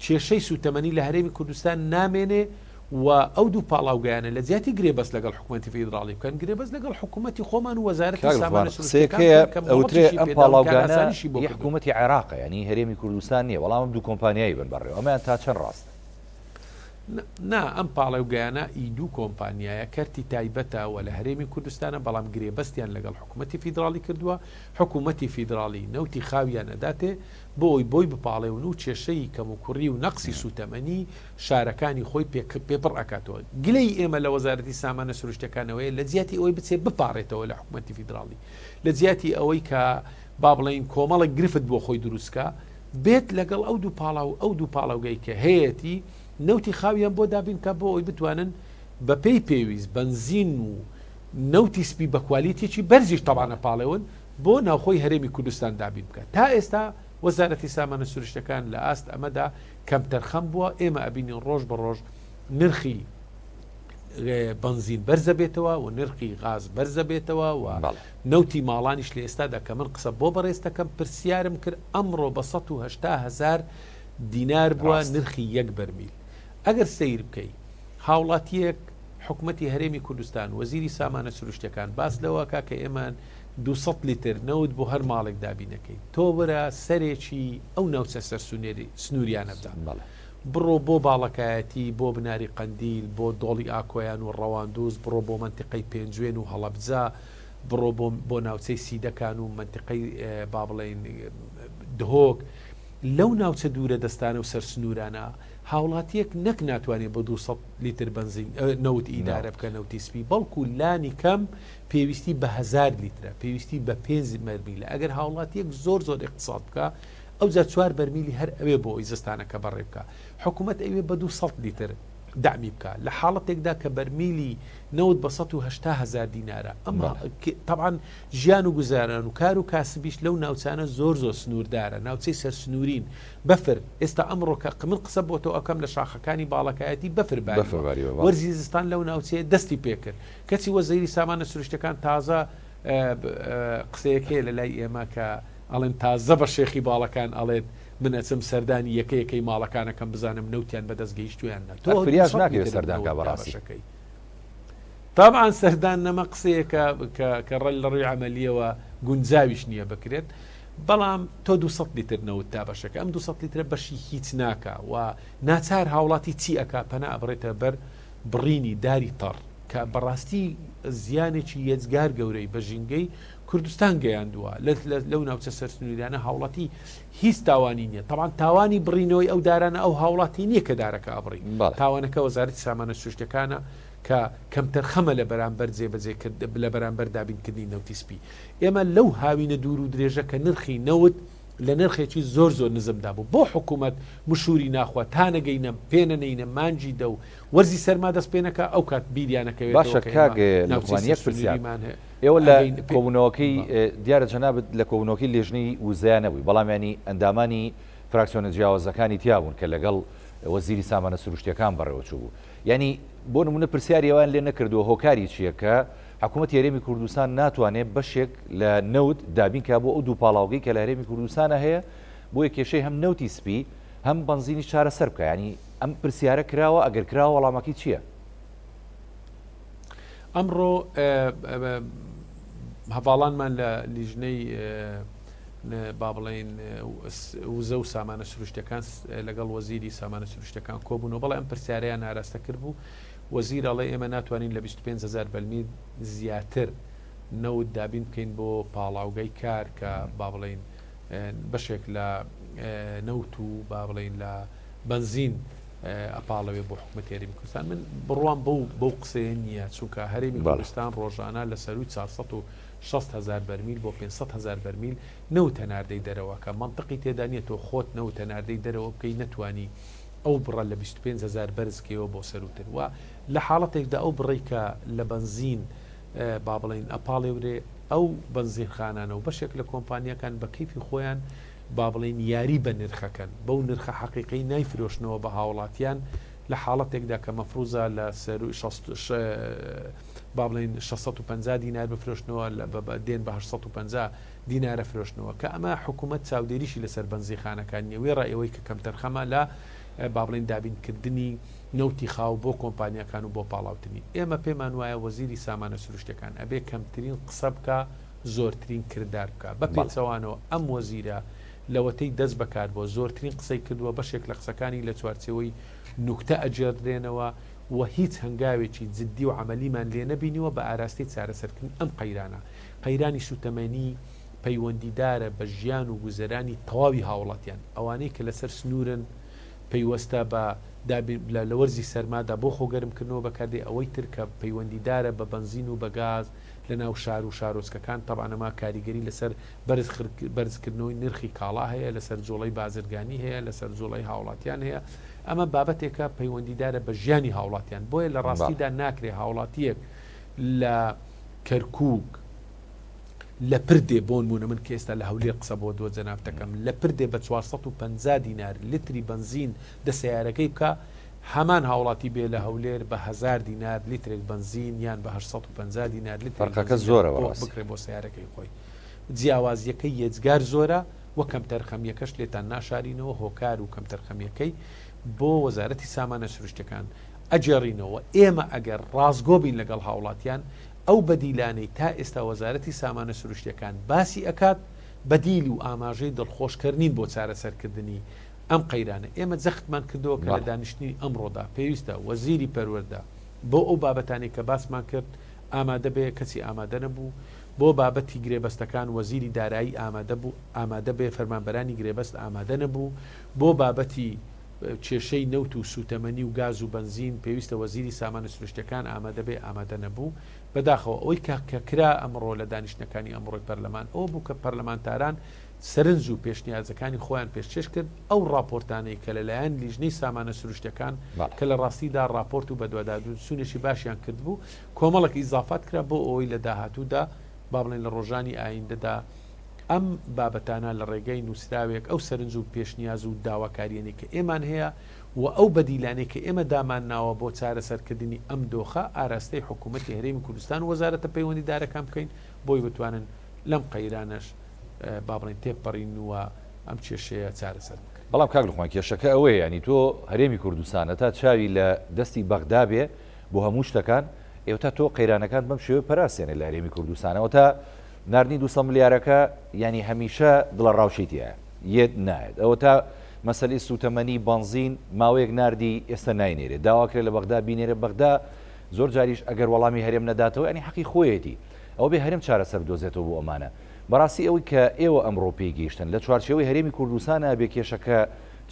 S2: کێشەی سوتەمەنی لە هەرێمی کوردستان نامێنێ و ئەو دوو پاڵاوگەیانە لە زیاتی گرێبەست لەگەڵ حکوومەتی فیدرالی بکەن گرێبەست لەگەڵ حکوومەتی خۆمان و وەزارەتی سامانە سروشتیەکان
S1: ئەوترێ ئەم پاڵاوگانە حکوومەتی عێراق ینی هەرێمی کوردستان نییە بەڵام دوو کۆمپانیایی بن بەڕێوە ئەمەیان تا چەند ڕاست
S2: نا ئەم پاڵاوگەیانە ئیدوو کۆمپانیایە کەرتی تایبەتەوە لە هەرێمی کوردستانە بەڵام گرێبەستیان لەگەڵ حکوومەتی فیدرالی کردووە حکوومەتی فیدرالی نەوتی خاویان ئەداتێ بۆی بپاڵێون و کێشەی کەم و کوڕی و نەقسی سوتەمەنی شارەکانی خۆی پێپڕ ئەکاتەوە گلەی ئێمە لە وەزارەتی سامانە سروشتیەکانەوەی لە جیاتی ئەوەی بچێ بپارێتەوە لە حکوومەتی فیدرالی لە جیاتی ئەوەی کە با بڵێن کۆمەڵێک گرفت بۆ خۆی دروستکە بێت لەگەڵ ئەو دوو پاڵاوگەی کە هەیەی نەوتی خاویان بۆ دابین کە بۆ ئەوی بتوانن بە پێی پێویست بنزین و نەوتی سپی بە کوالیتێکی بەرزیش تەبانە پاڵێون بۆ ناوخۆی هەرێمی کوردستان دابین بکە تا ئێستا وەزارەتی سامانە سروشتیەکان لە ئاست ئەمەدا کەمتەرخەم بووە ئێمە ئەبینین ڕۆژ بە ڕۆژ نرخی بنزین بەرزە بێتەوە و نرخی غاز بەرزە بێتەوە و نەوتی ماڵانیش لە ئێستادا کە من قسە بۆ بەڕێستەکەم پرسیارم کرد ئەمڕۆ بە 180,000 دینار بووە نرخی یەک بەرمیل ئەگەر سیر بکەی هاوڵاتیەک حکوومەتی هەرێمی کوردستان وەزیری سامانە سروشتیەکان باس لەوە کە ئێمان 200 لیتر نەوت بۆ هەر ماڵێک دابینەکەی تۆ وەرە سەرێکی ئەو ناوچە سەر سنووریانە بدە بڕۆ بۆ باڵەکایەتی بۆ بناری قەندیل بۆ دۆڵی ئاکۆیان و ڕەواندوز بڕۆ بۆ منتیقەی پێنجوێن و هەڵەبجا بڕۆ بۆ ناوچەی سیدەکان و منتیقەی با بڵێن دهۆک لەو ناوچە دوورە دەستانە و سەر سنوورانە هاوڵاتیەک نەک ناتوانێت بە 200 لیتر بنزین نەوت ئیدارە بکە نەوتی سپی بەڵکو لانی کەم پێویستی بە 1000 لیترە پێویستی بە 5 بەرمیلە ئەگەر هاوڵاتیەک زۆر اقتصاد بکە ئەو جا 4 بەرمیلی هەر ئەوێ بۆ ئەوی زستانەکە بەڕێ بکە حکوومەت ئەوێ بە 200 لیتر دامی بکە لە حاڵەتێکدا کە بەرمیلی نەوت بە 180,000 دینارە ئەمە طبعاً ژیان و گوزاران و کار و کاسبیش لەو ناوچانە زۆر سنووردارە ناوچەی سەر سنوورین بەفر ئێستا ئەمڕۆ کە من قسە بۆ تۆ ئەەکەم لە شاخەکانی باڵەکایەتی بەفر وەرزی زستان لەو ناوچەیە دەستی پێکرد کەچی وەزیری سامانە سروشتیەکان تازە قسەیەکێ لە لای ئێمە کە ئەڵێن تازە بە شێخی باڵەکان ئەڵێت من ئەچم سەردانی یەکەیەکەی ماڵەکانەکەم بزانم نەوتیان بەدەست گەیشتویان
S1: فریاش ناکرێت سەردانکە بەڕاستیەکەی
S2: طبعاان سەردان نەمە قسەیەکە کە ڕێ لە ڕووی عملیەوە گونجاویش نییە بکرێت بەڵام تۆ 200 لیتر نەوت تا بەشەکە ئەم 200 لیترە بەشی هیچ ناکە و ناچار هاوڵاتی چی ئەکا پەنا ئەبڕێتە بەر بڕینی داری تەڕ کە بەڕاستی زیانێکی یەجگار گەورەی بە ژینگەی کوردستان گەیاندووە لەو ناوچە سەرسنووریانە هاوڵاتی هیچ تاوانی نییە طبعاً تاوانی بڕینەوەی ئەو دارانە ئەو هاوڵاتی نییە کە دارەکە ئەبڕی تاوانەکە وەزارەتی سامانە سروشتەکانە کە کەمتر خەمە لە بەرامبەر جێبەجێ لە بەرامبەر دابینکردنی نەوتی سپی ئێمە لەو هاوینە دوور و درێژە کە نرخی نەوت لە نرخێکی زۆر نزمدا بوو بۆ حکوومەت مشوری ناخوا تا نەگەینە پێنەنەینە مانجی دە و وەرزی سەرما دەست پێنەکە ئەو کات بیریانەکەوێت
S1: باشە کاگە لەوانیەک پرسیارمان ئێوە لە کۆبوونەوەکەی دیارە جەنابەت لە کۆبوونەوەکەی لێژنەی وزەیان نەبووی بەڵام ینی ئەندامانی فراکسیۆنە جیاوازەکانی تیابوون کە لەگەڵ وەزیری سامانە سروشتیەکان بەڕێوەچوو بوو ینی بۆ نمونە پرسیاریەوەیان لێ نەکردووە هۆکاری چییە کە حکوومەت هێرێمی کوردستان ناتوانێت بەشێک لە نەوت دابینکە بۆ ئەو دوو پاڵاوگەی کە لە هێرێمی کوردستانە هەیە بۆ کێشەی هەم نەوتی سپی هەم بنزینی چارەسەر بکە ینی ئەم پرسیارە کراوە ئەگەر کراوە وەڵامەکەی چییە؟
S2: ئەمڕۆ هەواڵانمان لە لیژنەی با بڵێن وزە و سامانە سروشتەکان لەگەڵ وەزیری سامانە سروشتەکان کۆبوونەوە بەڵام ئەم پرسیارەیان ئاراستە کرد بوو وەزیر ئەڵێ ئێمە ناتوانین لە 25,000 بەرمیل زیاتر نەوت دابین بکەین بۆ پاڵاوگەی کار کە با بڵێن بەشێک لە نەوت و با بڵێن لە بنزین ئەپاڵەوێ بۆ حکوومەت هێرێمی کوردستان من بڕوان بەو قسەیە نییە چونکە هەرێمی کوردستان ڕۆژانە لە سەروی 460,000 بەرمیل بۆ 500,000 بەرمیل نەوت هەناردەی دەرەوە کە منطقی تێدا نیە تۆ خۆت نەوت هەناردەی دەرەوە بکەی نەتوانی ئەو بڕە لە 25,000 بەرزکەوە بۆ سەروتر و لە حاڵەتێکدا ئەو بڕی کە لە بنزین با بڵێن ئەپاڵێورێ ئەو بنزین خانانە و بەشێک لە کۆمپانیەکان بە کەیفی خۆیان با بڵێن یاری بە نرخەکەن بەو نرخە حەقیقی نایفرۆشنەوە بە هاوڵاتیان لە حاڵەتێکدا کە مەفروزە لە سەروی با بڵێن 650 دینار بفرۆشنەوە دێن بە 850 دینارە فرۆشنەوە کە ئەمە حکوومەت چاودێریشی لەسەر بنزیخانەکان نیە ڕێەوەی کە کەمتر خەمە لە با بڵێن دابینکردنی نەوتی خاو بۆ کۆمپانیەکان و بۆ پاڵاوتنی ئێمە پێمان وایە وەزیری سامانە سروشتەکان ئەبێ کەمترین قسە بکە زۆرترین کردار بکە بە پێچەوانەوە ئەم وەزیرە لەوەتەی دەست بەکار بۆ زۆرترین قسەی کردووە بەشێک لە قسەکانی لە چوارچەوەی نوکتە ئەجێڕێنەوە و هیچ هەنگاوێکی جددی و عملیمان لێ نەبینیوە بە ئاراستی چارەسەرکردن ئەم قەیرانە قەیرانی سوتەمەنی پەیوەندیدارە بە ژیان و گوزەرانی تەواوی هاوڵاتیان ئەوانەی کە لەسەر سنوورن پەیوەستە بە لە وەرزی سەرمادا بۆ خۆگەرمکردنەوە بەکاردێ ئەوەی تر کە پەیوەندیدارە بە بنزین و بە گاز لە ناو شار و شارۆچکەکان تەبانەما کاریگەری لەسەر بەرزکردنەوەی نرخی کاڵا هەیە لەسەر جۆڵەی بازرگانی هەیە لەسەر جۆڵەی هاوڵاتیان هەیە ئەمە بابەتێکە پەیوەندیدارە بە ژیانی هاوڵاتیان بۆیە لە ڕاستیدا ناکرێ هاوڵاتیەک لە کەرکووک لە پردێ بۆن بوونە من کە ئێستا لە هەولێر قسە بۆ دۆ جەنابەتەکەم لە پردێ بە 450 دینار لتری بنزین دە سیارەکەی بکە هەمان هاوڵاتی بێ لە هەولێر بە 1000 دینار لیترێک بنزین یان بە 850 دینار
S1: فەرقەکە زۆرە
S2: بکرێ بۆ سیارەکەی خۆی جیاوازیەکەی یەجگار زۆرە و کەم تەرخەمیەکەش لێتان ناشارینەوە هۆکار و کەم تەرخەمیەکەی بۆ وەزارەتی سامانە سروشتەکان ئەجێڕینەوە ئێمە ئەگەر ڕازگۆ بین لەگەڵ هاوڵاتیان ئەو بەدیلانەی تا ئێستا وەزارەتی سامانە سروشتەکان باسی ئەکات بەدیل و ئاماژەی دڵخۆشکردنین بۆ چارەسەرکردنی ئەم قەیرانە ئێمە جەختمان کردەوە کە لە دانیشتنی ئەمڕۆدا پێویستە وەزیری پەروەردە بۆ ئەو بابەتانی کە باسمان کرد ئامادە بێ کەسی ئامادە نەبوو بۆ بابەتی گرێبەستەکان وەزیری دارایی ئامادە بێ فەرمانبەرانی گرێبەست ئامادە نەبوو بۆ بابەتی کێشەی نەوت و سوتەمەنی و گاز و بنزین پێویستە وەزیری سامانە سروشتەکان ئامادە بێ ئامادە نەبوو بەداخەوە ئەوەی کە کرا ئەمڕۆ لە دانیشتەکانی ئەمڕۆی پەرلەمان ئەو بوو کە پەرلەمانتاران سەرنج و پێشنیازەکانی خۆیان پێشکەش کرد ئەو راپۆرتانەی کە لەلایەن لیژنەی سامانە سروشتەکان کە لە ڕاستیدا راپۆرت و بەدوادادون سونێکی باشیان کرد بوو کۆمەڵک ئیزافات کرا بۆ ئەوەی لە داهاتوودا با بڵێن لە ڕۆژانی ئایندەدا ئەم بابەتانە لە ڕێگەی نووسراوێک ئەو سەرنج و پێشنیاز و داواکاریێنی کە ئێمان هەیە و ئەو بەدیلانەی کە ئێمە دامان ناوە بۆ چارەسەرکردنی ئەم دۆخە ئاراستەی حکوومەتی هەرێمی کوردستان وەزارەتە پەیوەندیدارەکان بکەین بۆی بتوانن لەم قەیرانەش با بڵێن تێپەڕین وە ئەم کێشەیە چارەسەر بکەین.
S1: بەڵام کاک لوقمان کێشەکە ئەوەیە ینی تۆ هەرێمی کوردستانە تا چاوی لە دەستی بەغدا بێ بۆ هەموو شتەکان ئێوە تا تۆ قەیرانەکان بەم شێوە پەراسێنێ لە هەرێمی کوردستانەوە تا نردنی 200 ملیارەکە ینی هەمیشە دڵە ڕاوشیتیە یەت نایێت ئەوە تا مەسەلەی سوتەمەنی بنزین ماوەیەک نردی ئێستا ناینێرێ داواکرێت لە بەغدا بینێرە بەغدا زۆر جاریش ئەگەر وەڵامی هەرێم نەداتەوە ینی حەقی خۆیەتی ئەو بێ هەرێم چارەسەر بدۆزێتەوە بۆ ئەمانە بەڕاستی ئەوەی کە ئێوە ئەمڕۆ پێی گەیشتن لە چوارچێوەی هەرێمی کوردستانە بێ کێشەکە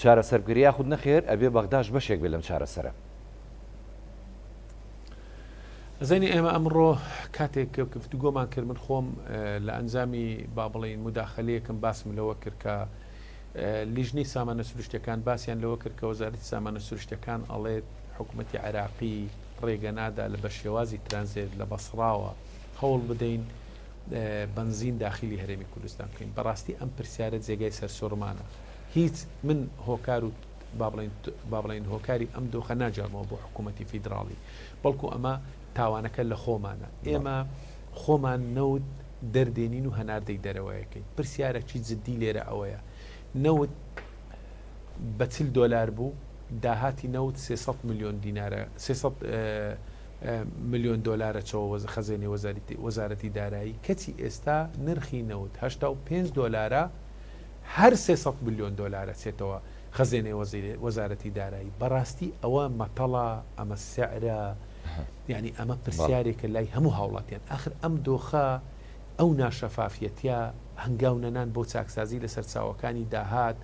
S1: چارەسەرکردی یاخود نەخێر ئەبێ بەغداش بەشێک بێ لەم چارەسەرە.
S2: زەینی ئێمە ئەمڕۆ کاتێک گفتوگۆمان کرد من خۆم لە ئەنجامی با بڵێن مداخەلەیەکم باسم لەوە کرد کە لیژنەی سامانە سروشتەکان باسییان لەوە کرد کە وەزارەتی سامانە سروشتەکان ئەڵێت حکوومەتی عێراقی ڕێگە نادا لە بە شێوازی ترانزێت لە بەسڕاوە هەوڵ بدەین بنزین داخلی هەرێمی کوردستان بکەین. بەڕاستی ئەم پرسیارە جێگای سەرسوڕمانە هیچ من هۆکار و با بڵێن هۆکاری ئەم دۆخە ناجارمەوە بۆ حکوومەتی فیدراڵی بەڵکو ئەمە تاوانەکە لە خۆمانە ئێمە خۆمان نەوت دەردێنین و هەناردەی دەرەوەیەکەین. پرسیارێکی جددی لێرە ئەوەیە نەوت بە $40 بوو داهاتی نەوت 300 میلیۆن دینارە 300 میلیۆن دلارە چەوە خەزێنی وەزارەتی دارایی کەچی ئێستا نرخی نەوت $85 هەر 300 میلیۆن دلارە چێتەوە خەزێنێ وەزارەتی دارایی. بەڕاستی ئەوە مەتەڵە ئەمە سعرە یعنی ئەمە پرسیارێکە لای هەموو هاوڵاتیان ئاخر ئەم دۆخە ئەو ناشەفافیەتە هەنگاونەنان بۆ چاکسازی لەسەر چاوەکانی داهات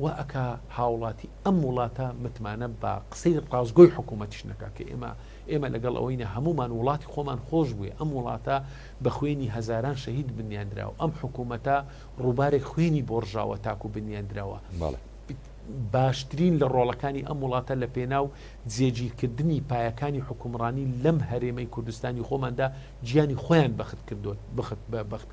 S2: و ئەکا هاوڵاتی ئەم وڵاتە متمانە بە قسەی ڕازگۆی حکوومەتیش نەکا کە ئێمە لەگەڵ ئەوەینە هەمومان وڵاتی خۆمان خۆش بووە ئەم وڵاتە بە خوێنی هەزاران شەهید بنیاندراوە ئەم حکوومەتە ڕووبارێک خوێنی بۆڕژاوە تاکو بنیاندراوە. باشترین لە ڕۆڵەکانی ئەم وڵاتە لە پێناو جێگیرکردنی پایەکانی حکومڕانی لەم هەرێمەی کوردستانی خۆماندا گیانی خۆیان بەخت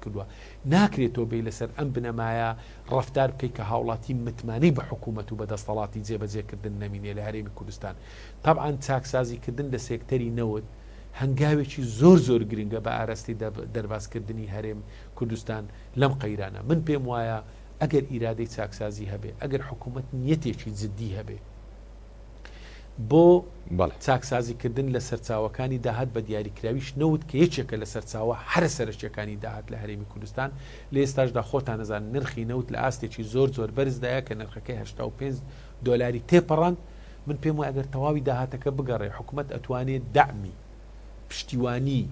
S2: کردووە. ناکرێتەوە بێ لەسەر ئەم بنەمایە ڕەفتار بکەیت کە هاوڵاتی متمانەی بە حکوومەت و بەدەستەڵاتی جێبەجێکردن نەمینێ لە هەرێمی کوردستان. طبعاً چاکسازیکردن لە سێکتەری نەوت هەنگاوێکی زۆر گرنگە بە ئاراستی دەرباسکردنی هەرێم کوردستان لەم قەیرانە. من پێم وایە ئەگەر ئیرادەی چاکسازی هەبێ ئەگەر حکوومەت نیەتێکی جددی هەبێ بۆ چاکسازیکردن لە سەرچاوەکانی داهات بە دیاریکراویش نەوت کە یەکێکە لە سەرچاوە هەرە سەرچەکانی داهات لە هەرێمی کوردستان لە ئێستاشدا خۆتان نەزان نرخی نەوت لە ئاستێکی زۆر بەرزدایە کە نرخەکەی $85 تێپەڕاند. من پێم وایە ئەگەر تەواوی داهاتەکە بگەڕێ حکوومەت ئەتوانێت داعمی پشتیوانی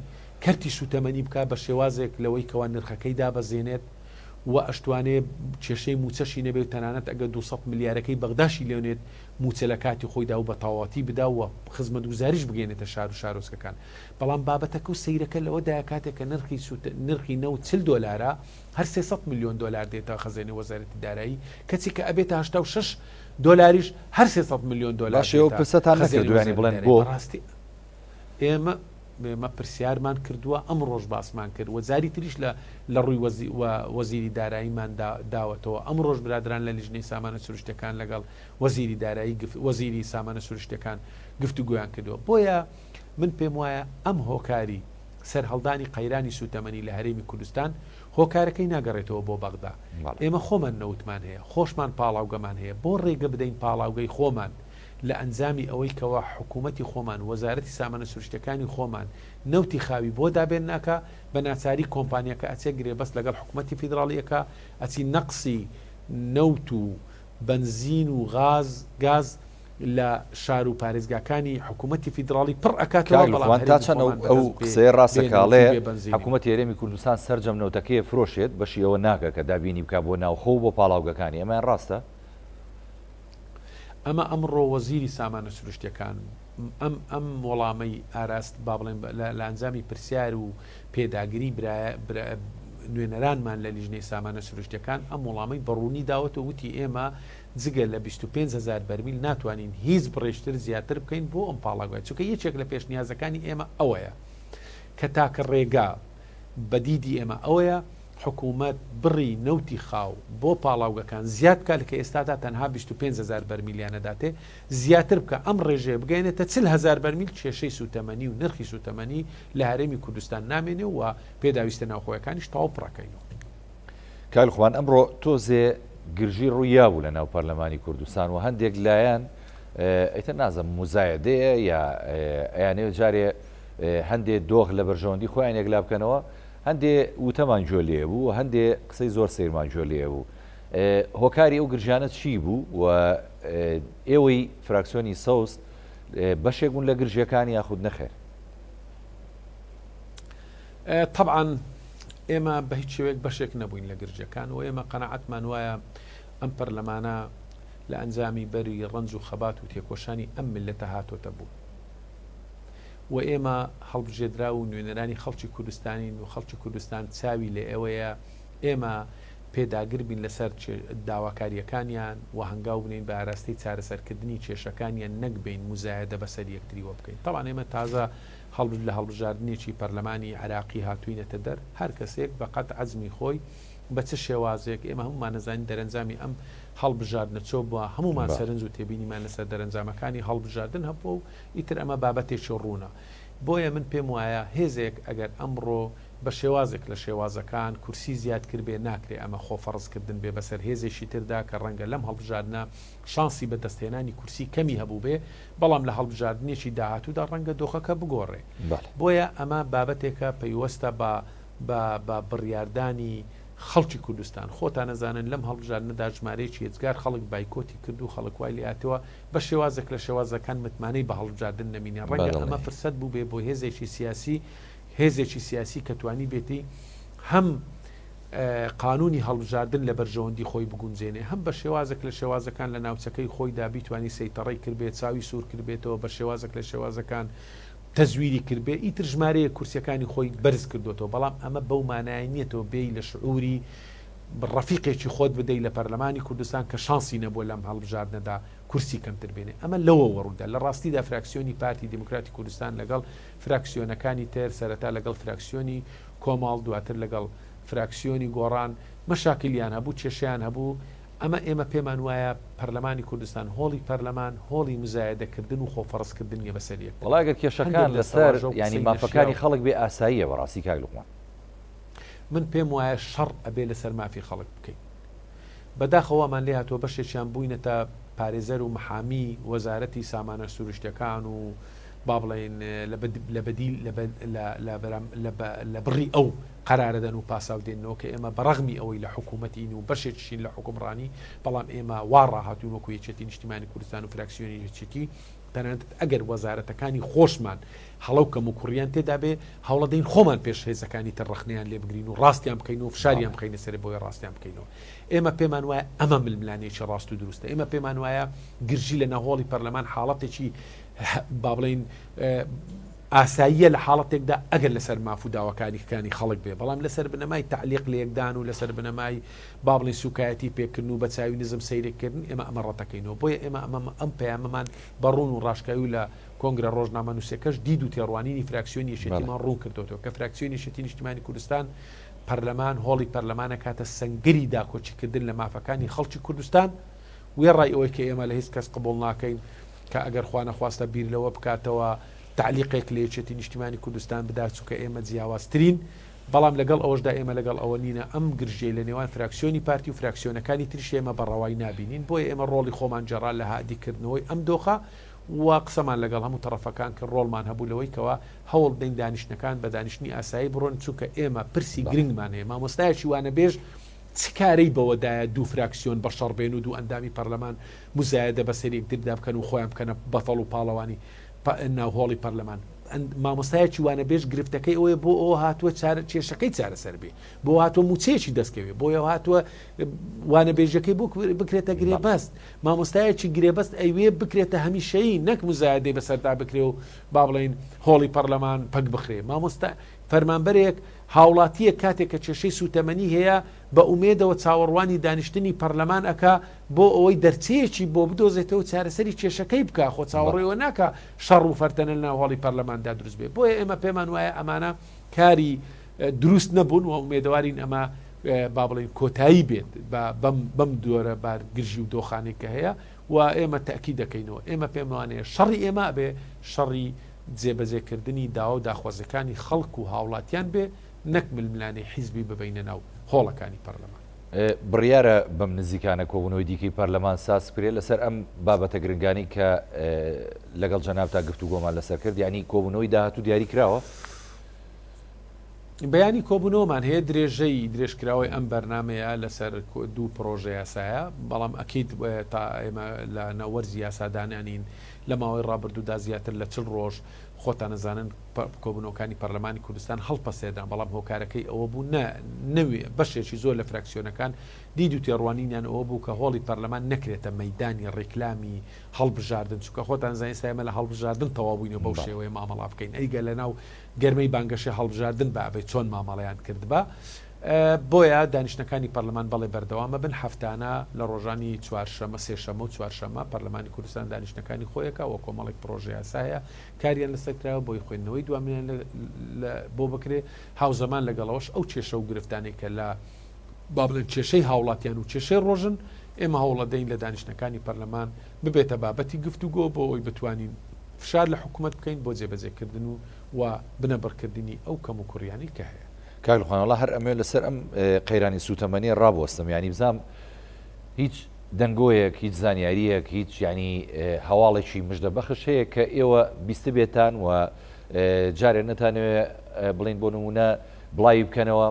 S2: کەرتی سوتەمەنی بکە بە شێوازێک لەوەی کەوا نرخەکەی دابەزێنێت و ئەشتوانێ کێشەی موچەشی نەبێت تەنانەت ئەگە 200 ملیارەکەی بەغداشی لێونێت موچە لە کاتی خۆیدا و بە تەواتی بداوە خزمەت گوزاریش بگەێنێتە شار و شارۆچکەکان. بەڵام بابەتەکە و سەیرەکە لەوەدایە کاتێک کە نرخی نەوت $40 هەر 300 میلیۆن دلار دێتە خەزێنی وەزارەتی دارایی کەچی کە ئەبێتە $86 هەر 300 میلیۆن دلار
S1: پرسەتان نەکردوانی بڵێن بۆ
S2: ڕاستی ئێمە پرسیارمان کردووە ئەم ڕۆژ باسمان کرد وەزاری تریش لە ڕووی وەزیری داراییمان داوەتەوە. ئەم ڕۆژ برادران لە لیژنەی سامانە سروشتەکان لەگەڵ وەزیری دارایی وەزیری سامانە سروشتەکان گفتوگویان کردووە. بۆیە من پێم وایە ئەم هۆکاری سەرهەڵدانی قەیرانی سوتەمەنی لە هەرێمی کوردستان هۆکارەکەی ناگەڕێتەوە بۆ بەغدا. ئێمە خۆمان نەوتمان هەیە خۆشمان پاڵاوگەمان هەیە بۆ ڕێگە بدەین پاڵاوگەی خۆمان لە ئەنجامی ئەوەی کەوا حکوومەتی خۆمان وەزارەتی سامانە سروشتەکانی خۆمان نەوتی خاوی بۆ دابێن ناکە بە ناچاری کۆمپانیەکە ئەچێ گرێ بەس لەگەڵ حکوومەتی فیدراڵیەکە ئەچی نەقسی نەوت و بنزین و گاز لە شار و پارێزگاکانی حکوومەتی فیدراڵی پڕ ئەکاتەوە.
S1: تا چەند ئەو قسەیە ڕاستەکاڵێ حکوومەتی هەرێمی کوردستان سەرجەم نەوتەکەی فرۆشێت بەشی ئەوە ناکە کە دابینی بکە بۆ ناوخۆ بۆ پاڵاوگەکانی ئەمە ڕاستە.
S2: ئەمە ئەمڕۆ وەزیری سامانە سروشتەکان ئەم وەڵامەی ئاراست با بڵێن لە ئەنجامی پرسیار و پێداگیری نوێنەرانمان لە لیژنەی سامانە سروشتەکان ئەم وەڵامەی بەڕوونی داوەتە وتی ئێمە جگە لە 25,000 بەرمیل ناتوانین هیچ بڕێشتر زیاتر بکەین بۆ ئەم پاڵاوگای چونکە یەکێک لە پێشنیازەکانی ئێمە ئەوەیە کە تاکە ڕێگا بەدیدی ئێمە ئەوەیە حکوومەت بڕی نەوتی خاو بۆ پاڵاوگەکان زیاد بکات کە ئێستادا تەنها 25,000 بەرمیلیانەداتێ زیاتر بکە ئەم ڕێژەیە بگەینێتە 40,000 بەرمیل کێشەی سوتەمەنی و نرخی سوتەمەنی لە هەرێمی کوردستان نامێنێ و پێداویستە ناوخۆیەکانیش تەواو پڕەکەینەوە.
S1: کایلخواان ئەمڕۆ تۆزێ گرژی ڕوویا بوو لە ناو پەرلەمانی کوردستان و هەندێک لایەن ئەیتر نازم مزایدەیە یا ئەیانێ جارێ هەندێک دۆخ لە بەرژەوەندی خۆیان یەکلا بکەنەوە هەندێ وتەمان جۆ لێ بوو و هەندێ قسەی زۆر سیرمان جۆ لێ بوو هۆکاری ئەو گرژانە چی بوو و ئێوەی فراکسیۆنی سەوز بەشێک بوون لە گرژیەکانی یاخود نەخێر
S2: طبعا ئێمە بە هیچ شێوەیەک بەشێک نەبووین لە گرجەکان و ئێمە قەنەعەتمان وایە ئەم پەرلەمانە لە ئەنجامی بەری ڕەنج و خەبات و تێکۆشانی ئەم ملەتە هاتۆتە بوو و ئێمە هەڵبژێدرا و نوێنەرانی خەڵکی کوردستانین و خەڵکی کوردستان چاوی لە ئێوەیە ئێمە پێداگر بین لەسەر داواکاریەکانیان و هەنگاو بنین بە ئاراستەی چارەسەرکردنی کێشەکانیان نەکبین مزایدە بەسەر یەکتریوە بکەین طبعا ئێمە تازە لە هەڵبژاردنێکی پەرلەمانی عراقی هاتووینەتە دەر هەر کەسێک بەقەت عەزمی خۆی بە چ شێوازێک ئێمە هەمومان نەزانین دەرەنجامی ئەم هەڵبژاردنە چۆ بووە هەمومان سەرنج و تێبینیمان لەسەر دەرەنجامەکانی هەڵبژاردن هەبوو و ئیتر ئەمە بابەتێکی ڕوونە بۆیە من پێم وایە هێزێک ئەگەر ئەمڕۆ بە شێوازێک لە شێوازەکان کورسی زیاد کردبێ ناکرێ ئەمە خۆفەڕزکردن بێ بەسەر هێزێکی تردا کە ڕەنگە لەم هەڵبژاردنە شانسی بە دەستێنانی کورسی کەمی هەبوو بێ بەڵام لە هەڵبژاردنێکی داهاتوودا ڕەنگە دۆخەکە بگۆڕێ بۆیە ئەمە بابەتێکە پەیوەستە بە بڕیاردانی خەڵکی کوردستان خۆتان نەزانن لەم هەڵبژاردنەدا ژمارەیەکی هێزگار خەڵک بایکۆتی کرد و خەڵک وای لێهاتەوە بە شێوازێک لە شێوازەکان متمانەی بە هەڵبژاردن نەمینێ ڕەنگە ئەمە فرسەت بوو بێ بۆ هێزێکی سیاسی کە توانی بێتی هەم قانونی هەڵبژاردن لە بەرژەوەندی خۆی بگونجێنێ هەم بە شێوازێک لە شێوازەکان لە ناوچەکەی خۆیدا بیتوانی سەیتەڕەی کردبێت چاوی سوور کردبێتەوە بە شێوازێک لە شێوازەکان تەزویری کردبێ ئیتر ژمارەیە کورسیەکانی خۆی بەرز کردوێتەوە بەڵام ئەمە بەو مانای نیەتەوە بێی لە شعوری ڕەفیقێکی خۆت بدەی لە پەرلەمانی کوردستان کە شانسی نەبووە لەم هەڵبژاردنەدا کورسی کەمتر بێنێ ئەمە لەوە وەڕوودا لە ڕاستیدا فراکسیۆنی پارتی دموکراتی کوردستان لەگەڵ فراکسیۆنەکانی تر سەرەتا لەگەڵ فراکسیۆنی کۆماڵ دواتر لەگەڵ فراکسیۆنی گۆڕان مەشاکلیان هەبوو کێشیان هەبوو ئەمە ئێمە پێمان وایە پەرلەمانی کوردستان هۆڵی پەرلەمان هۆڵی مزایدەکردن و خۆفەڕزکردنیە بەسەریە
S1: وڵاگەر کێشەکان لەسەر ینی مافەکانی خەڵک بێ ئاساییە بەڕاستی کاگلومان
S2: من پێم وایە شەڕ ئەبێ لەسەر مافی خەڵک بکەین بەداخەوەمان لێ هاتووە بەشێکیان بووینەتە پارێزەر و محامی وەزارەتی سامانە سروشتەکان و با بڵێن لە بەدیل لە بڕی ئەو قەرارەدەن و پاساو دێنەوە کە ئێمە بەڕەغمی ئەوەی لە حکوومەتین و بەشێکشین لە حکومڕانی بەڵام ئێمە وا ڕاهاتوون وەکو یەکێتی نیشتیمانی کوردستان و فراکسیۆنی یەکێتی تەنانەت ئەگەر وەزارەتەکانی خۆشمان هەڵەوکەم و کوڕیان تێدا بێ هەوڵە دەین خۆمان پێش هێزەکانی تر ڕخنیان لێ بگرین و ڕاستیان بکەین و فشاریان بکەینە سەر بۆی ڕاستیان بکەینەوە ئێمە پێمان وایە ئەمە ململانێکی ڕاست و دروستە ئێمە پێمان وایە گرژی لە ناوهۆڵی پەرلەمان حاڵەتێکی با بڵێن ئاساییە لە حاڵەتێکدا ئەگەر لەسەر مافوداوەکانیەکانی خەڵک بێ بەڵام لەسەر بنەمای تعلیق لە یەکدان و لەسەر بنەمای با بڵێن سوکایەتی پێکردن و بە چاوی نزم سەیرێکردن ئێمە ئەمە ڕەتەکەینەوە بۆیە ئێمە ئەم پەیامەمان بەڕوون و ڕاشکاوی و لە کۆنگرە ڕۆژنامە نووسەکەش دید و تێڕوانینی فراکسیۆنی یەکێتیمان ڕوون کردوەوە کە فراکسیۆنی یەکێتی نیشتیمانی کوردستان پەرلەمان هۆڵی پەرلەمانە کاتە سەنگری داکۆچیکردن لە مافەکانی خەڵکی کوردستان وێ ڕای ئەوەی کە ئێمە لە هیچ کەس قبوڵ ناکەین کە ئەگەر خوا نەخواستە بیر لەوە بکاتەوە تعلیقێک لە یەکێتی نیشتیمانی کوردستان بدات چونکە ئێمە جیاوازترین بەڵام لەگەڵ ئەوەشدا ئێمە لەگەڵ ئەوە نینە ئەم گرژەی لە نێوان فراکسیۆنی پارتی و فراکسیۆنەکانی تریش ئێمە بەڕەوای نابینین بۆیە ئێمە ڕۆڵی خۆمان جێڕا لە هادیکردنەوەی ئەم دۆخە و قسەمان لەگەڵ هەموو تەرەفەکان کە ڕۆڵمان هەبوو لەوەی کەوە هەوڵ دەین دانیشتەکان بە دانیشتنی ئاسایی بڕۆن چونکە ئێمە پرسی گرنگمان هەیە مامۆستایەکی وانە بێژ چ کارەی بەوەدایە دوو فراکسیۆن بە شەڕبێن و دوو ئەندامی پەرلەمان مزایدە بەسەر یەکتردا بکەن و خۆیان بکەنە بەتەڵ و پاڵەوانی ناوهۆڵی پەرلەمان مامۆستایەکی وانە بێژ گرفتەکەی ئەوەیە بۆ ئەوە هاتووە کێشەکەی چارەسەر بێ بۆ هاتووە موچەیەکی دەستکەوێ بۆیە هاتووە وانە بێژەکەی بۆ بکرێتە گرێبەست مامۆستایەکی گرێبەست ئەیوێ بکرێتە هەمیشەیی نەک مزایدەی بەسەردا بکرێ و با بڵێن هۆڵی پەرلەمان پەک بخرێ مامۆستا فەرمانبەرێک هاوڵاتیە کاتێک کە کێشەی سوتەمەنی هەیە بە ئومێدەوە چاوەڕوانی دانیشتنی پەرلەمان ئەکا بۆ ئەوەی دەرچەیەکی بۆ بدۆزێتەوە چارەسەری کێشەکەی بکە خۆ چاوەڕێەوە ناکە شەڕ و فەرتەنە ناو هەڵی پەرلەماندا دروست بێ بۆیە ئێمە پێمان وایە ئەمانە کاری دروست نەبوون و ئومێدەوارین ئەمە با بڵێن کۆتایی بێت بەم دۆرە بارگرژی و دۆخانێک کە هەیە و ئێمە تەکی دەکەینەوە ئێمە پێم وانەیە شەڕی ئێمە بێ شەڕی جێبەجێکردنی داوا و داخوازەکانی خەڵک و هاوڵاتیان بێ نەک ململانەی حیزبی ببینە ناو هۆڵەکانی پەرلەمان
S1: بڕیارە بەم نزیکانە کۆبوونەوەی دیکەی پەرلەمان ساسکرێت لەسەر ئەم بابەتە گرنگانی کە لەگەڵ جەنابتا گفتوگۆمان لەسەر کرد ینی کۆبوونەوەی داهاتوو دیاری کراوە
S2: بەیانی کۆبوونەوەمان هەیە درێژەی درێژکراوی ئەم بەرنمەیە لەسەر دوو پرۆژه یاسایە بەڵام ئەکییت تا ئێمە لە ناوەرزی یاسادانیانین لە ماوەی ڕابردوودا زیاتر لە 40 ڕۆژ خۆتان نەزانن کۆبوونەوەکانی پەرلەمانی کوردستان هەڵپەسێدان بەڵام هۆکارەکەی ئەوە بوو نەوێ بەشێکی زۆر لە فراکسیۆنەکان دید و تێڕوانینیان ئەوە بوو کە هۆڵی پەرلەمان نەکرێتە مەدانی ڕێکلامی هەڵبژاردن چونکە خۆتان زانین ئێمە لە هەڵبژاردن تەواو بووینەوە بەو شێوەیە مامەڵا بکەین ئەیگە لە ناو گەرمەی بانگەشی هەڵبژاردن بابێ چۆن مامەڵەیان کرد بە بۆیە دانیشتەکانی پەرلەمان بەڵێ بەردەوامە بن هەفتانە لە ڕۆژانی چوارشەمە سێشەمە و چوارشەمە پەرلەمانی کوردستان دانیشتەکانی خۆیەکە وە کۆمەڵێک پرۆژه یاسایە کاریان لەسەرکراوە بۆی خوێندنەوەی دوامێن بۆ بکرێ هاوزەمان لەگەڵەوەش ئەو کێشە و گرفتانێک کە لە با بڵێن کێشەی هاوڵاتیان و کێشەی ڕۆژن ئێمە هەوڵە دەین لە دانیشتەکانی پەرلەمان ببێتە بابەتی گفتوگۆ بۆ ئەوی بتوانین فشار لە حکوومەت بکەین بۆ جێبەجێکردن و بنەبڕکردنی ئەو کەم و کوڕیانی کە هەیە
S1: کاکخواانەڵە هەر ئەمێ لەسەر ئەم قەیرانی سوتەمەنی ڕابوەستم ینی بزانام هیچ دەنگۆیەک هیچ زانیاریەک هیچ ینی هەواڵێکی مژدە بەخش هەیە کە ئێوە بیستە بێتان و جارێ نەتانوێت بڵین بۆ نمونە بڵاوی بکەنەوە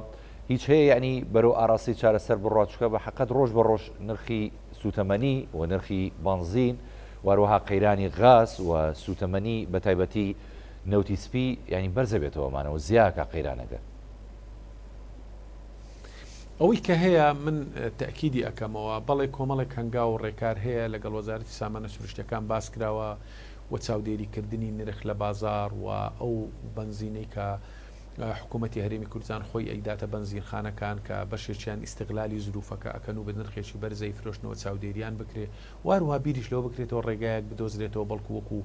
S1: هیچ هەیە ینی بەرەو ئاراسی چارەسەر بڕاتچکە بە حقت ڕۆژ بە ڕۆژ نرخی سوتەمەنی و نرخی بنزین واروها قەیرانی غاز و سوتەمەنی بە تایبەتی نەوتی سپی ینی بەرزە بێتەوەمانەوە زیاکە قەیرانەکە
S2: ئەوەی کە هەیە من تەکیدی ئەەکەمەوە بەڵێ کۆمەڵێک هەنگا و ڕێکار هەیە لەگەڵ وەزارەتی سامانە سروشتەکان باس کراوە و چاودێریکردنی نرخ لە بازار و ئەو بنزینەی کە حکوومەتی هەرێمی کوردستان خۆی ئەیداتە بنزینخانەکان کە بەشێکیان ئیستقلالی زروفەکە ئەکەن و بە نرخێکی بەرزەی فرۆشتنەوە چاودێریان بکرێ واروها بیریش لەوە بکرێتەوە ڕێگایەک بدۆزرێتەوە بەڵکو وەکو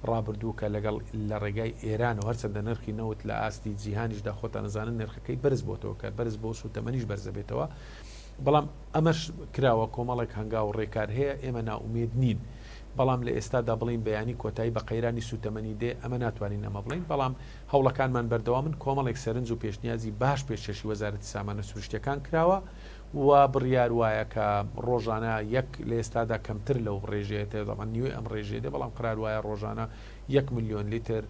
S2: ڕابردوو کە لەگەڵ لە ڕێگای ئێران و هەرچەندە نرخی نەوت لە ئاستی جیهانیشدا خۆتان نەزانن نرخەکەی بەرز بۆتەوە کە بەرز بۆ سوتەمەنیش بەرزە بێتەوە بەڵام ئەمەش کراوە کۆمەڵێک هەنگا و ڕێکار هەیە ئێمە ناومێد نین بەڵام لە ئێستادا بڵین بەیانی کۆتایی بە قەیرانی سوتەمەنی دێ ئەمە ناتوانین ئەمە بڵین بەڵام هەوڵەکانمان بەردەوا من کۆمەڵێک سەرنج و پێشنیازی باش پێشکەشی وەزارەتی سامانە سروشتیەکان کراوە و بڕیار وایە کە ڕۆژانە یەک لە ئێستادا کەمتر لەو ڕێژێتە دەڵان نیوێ ئەم ڕێژێ دێ بەڵام قرار وایە ڕۆژانە 1 ملیۆن لیتر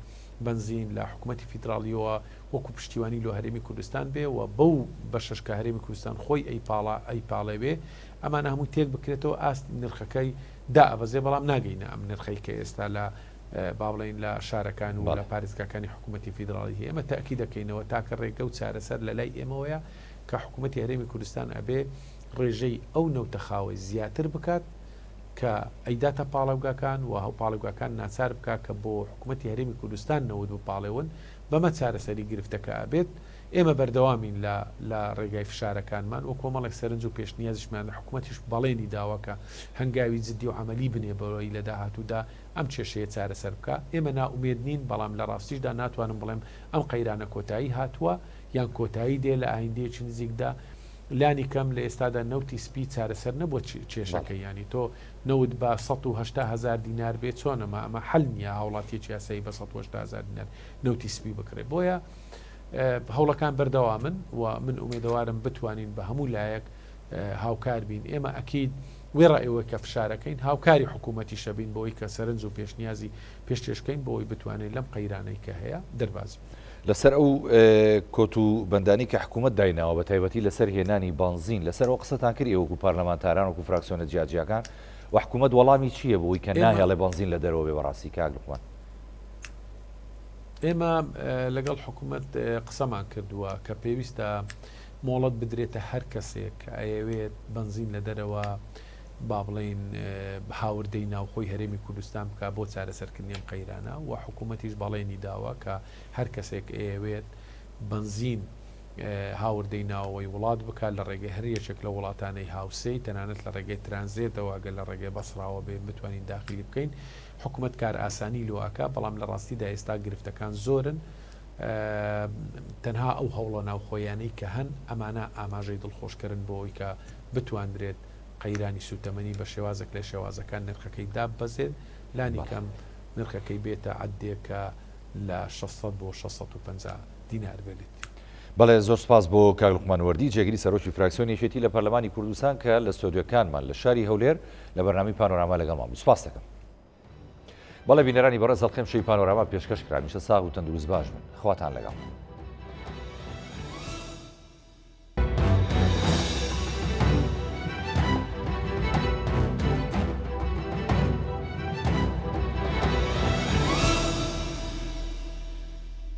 S2: بنزین لە حکوومەتی فیدراالیەوە وەکو پشتیوانی لە هەرێمی کوردستان بێ و بەو بەشەش کە هەرێمی کوردستان خۆی ئەیپاڵێ بێ ئەمانە هەموو تێک بکرێتەوە ئاست نرخەکەی دابەزێ بەڵام ناگەینە ئەم نرخەی کە ئێستا لە با بڵین لە شارەکان و لە پارێزگاکانی حکوومەتی فیدراالی هەیە ئێمە تاکی دەکەینەوە تاکە ڕێگە و چارەسەر لە لای ئێمەوەیە کە حکوومەتی هەرێمی کوردستان ئەبێ ڕێژەی ئەو نەوتەخاوی زیاتر بکات کە ئەیداتە پاڵەوگاکان و هەو پاڵەوگاکان ناچار بکات کە بۆ حکوومەتی هەرێمی کوردستان نەوت و پاڵێون بەمە چارەسەری گرفتەکە ئەبێت ئێمە بەردەوامین لە ڕێگای فشارەکانمان و کۆمەڵێک سەرنج و پێشنیازشمان لە حکوومەتیش بەڵێنی داواکە هەنگاوی جددی و عملی بنێ بەوەی لە داهاتوودا ئەم کێشەیە چارەسەر بکە ئێمە ناومێد نین بەڵام لە ڕاستیشدا ناتوانم بڵێم ئەم قەیرانە کۆتایی هاتووە یان کۆتایی دێ لە ئایندەیەکی نزیکدا لانی کەم لە ئێستادا نەوتی سپی چارەسەر نەبووە کێشەکە ینی تۆ نەوت بە 180,000 دینار بێت چۆنەمە ئەمە حل نییە هاوڵاتیەکی یاسایی بە 180,000 دینار نەوتی سپی بکرێت بۆیە هەوڵەکان بەردەوامن و من ئومێدەوارم بتوانین بە هەموو لایەک هاوکار بین ئێمە ئەکید وێڕ ئێوە کە فشارەکەین هاوکاری حکوومەتی شەبین بۆی کە سەرنج و پێشنیازی پێشکەشکەین بۆی بتوانین لەم قەیرانەی کە هەیە دەرباز
S1: لەسەر ئەو کۆت و بەندانی کە حکوومەت دایناوە بە تایبەتی لەسەر هێنانی بنزین لەسەر ئەو قسەتان کردی وەکو پارلەمانتاران وەکو فراکسیۆنە جیاجیەکان و حکوومەت وەڵامی چییە بۆی کە ناهێڵێ بنزین لە دەرەوە بێ بەڕاستی کاگلوان
S2: ئێمە لەگەڵ حکوومەت قسەمان کردووە کە پێویستە مۆڵەت بدرێتە هەر کەسێک کە ئەیەوێت بنزین لە دەرەوە با بڵین هاوردەی ناوخۆی هەرێمی کوردستان بکە بۆ چارەسەرکردنی ئەم قەیرانە و حکوومەتیش بەڵێنی داوە کە هەر کەسێک ئەیەوێت بنزین هاوردەی ناوەوەی وڵات بکات لە ڕێگەی هەریەکێک لە وڵاتانەی هاوسەی تەنانەت لە ڕێگەی ترانزێتەوە ئەگەر لە ڕێگەی بەسراوە بێ بتوانین داخلی بکەین حکوومەت کار ئاسانی لۆکە بەڵام لە ڕاستیدا ئێستا گرفتەکان زۆرن تەنها ئەو هەوڵە ناوخۆیانەی کە هەن ئەمانە ئاماژەی دڵخۆشکردن بۆ ئەوی کە بتواندرێت قەیرانی سوتەمەنی بە شێوازێک لە شێوازەکان نرخەکەی داببەزێت لانی کەم نرخەکەی بێتە عەدێکە لە 600 بۆ 650 دینار بێت
S1: بەڵێ زۆر سپاس بۆ کاک لوقمان وەردی جێگیری سەرۆکی فراکسیۆنی یەکێتی لە پەرلەمانی کوردستان کە لە ستۆدیۆکانمان لە شاری هەولێر لە بەرنامەی پانۆراما لەگەڵمان سپاس دەکەم. بەڵێ بینەرانی بەڕێز هەڵقەم شەوی پانۆراما پێشکەش کرا میشە ساغ و تەندروست باش بن. خواتان لەگەڵ.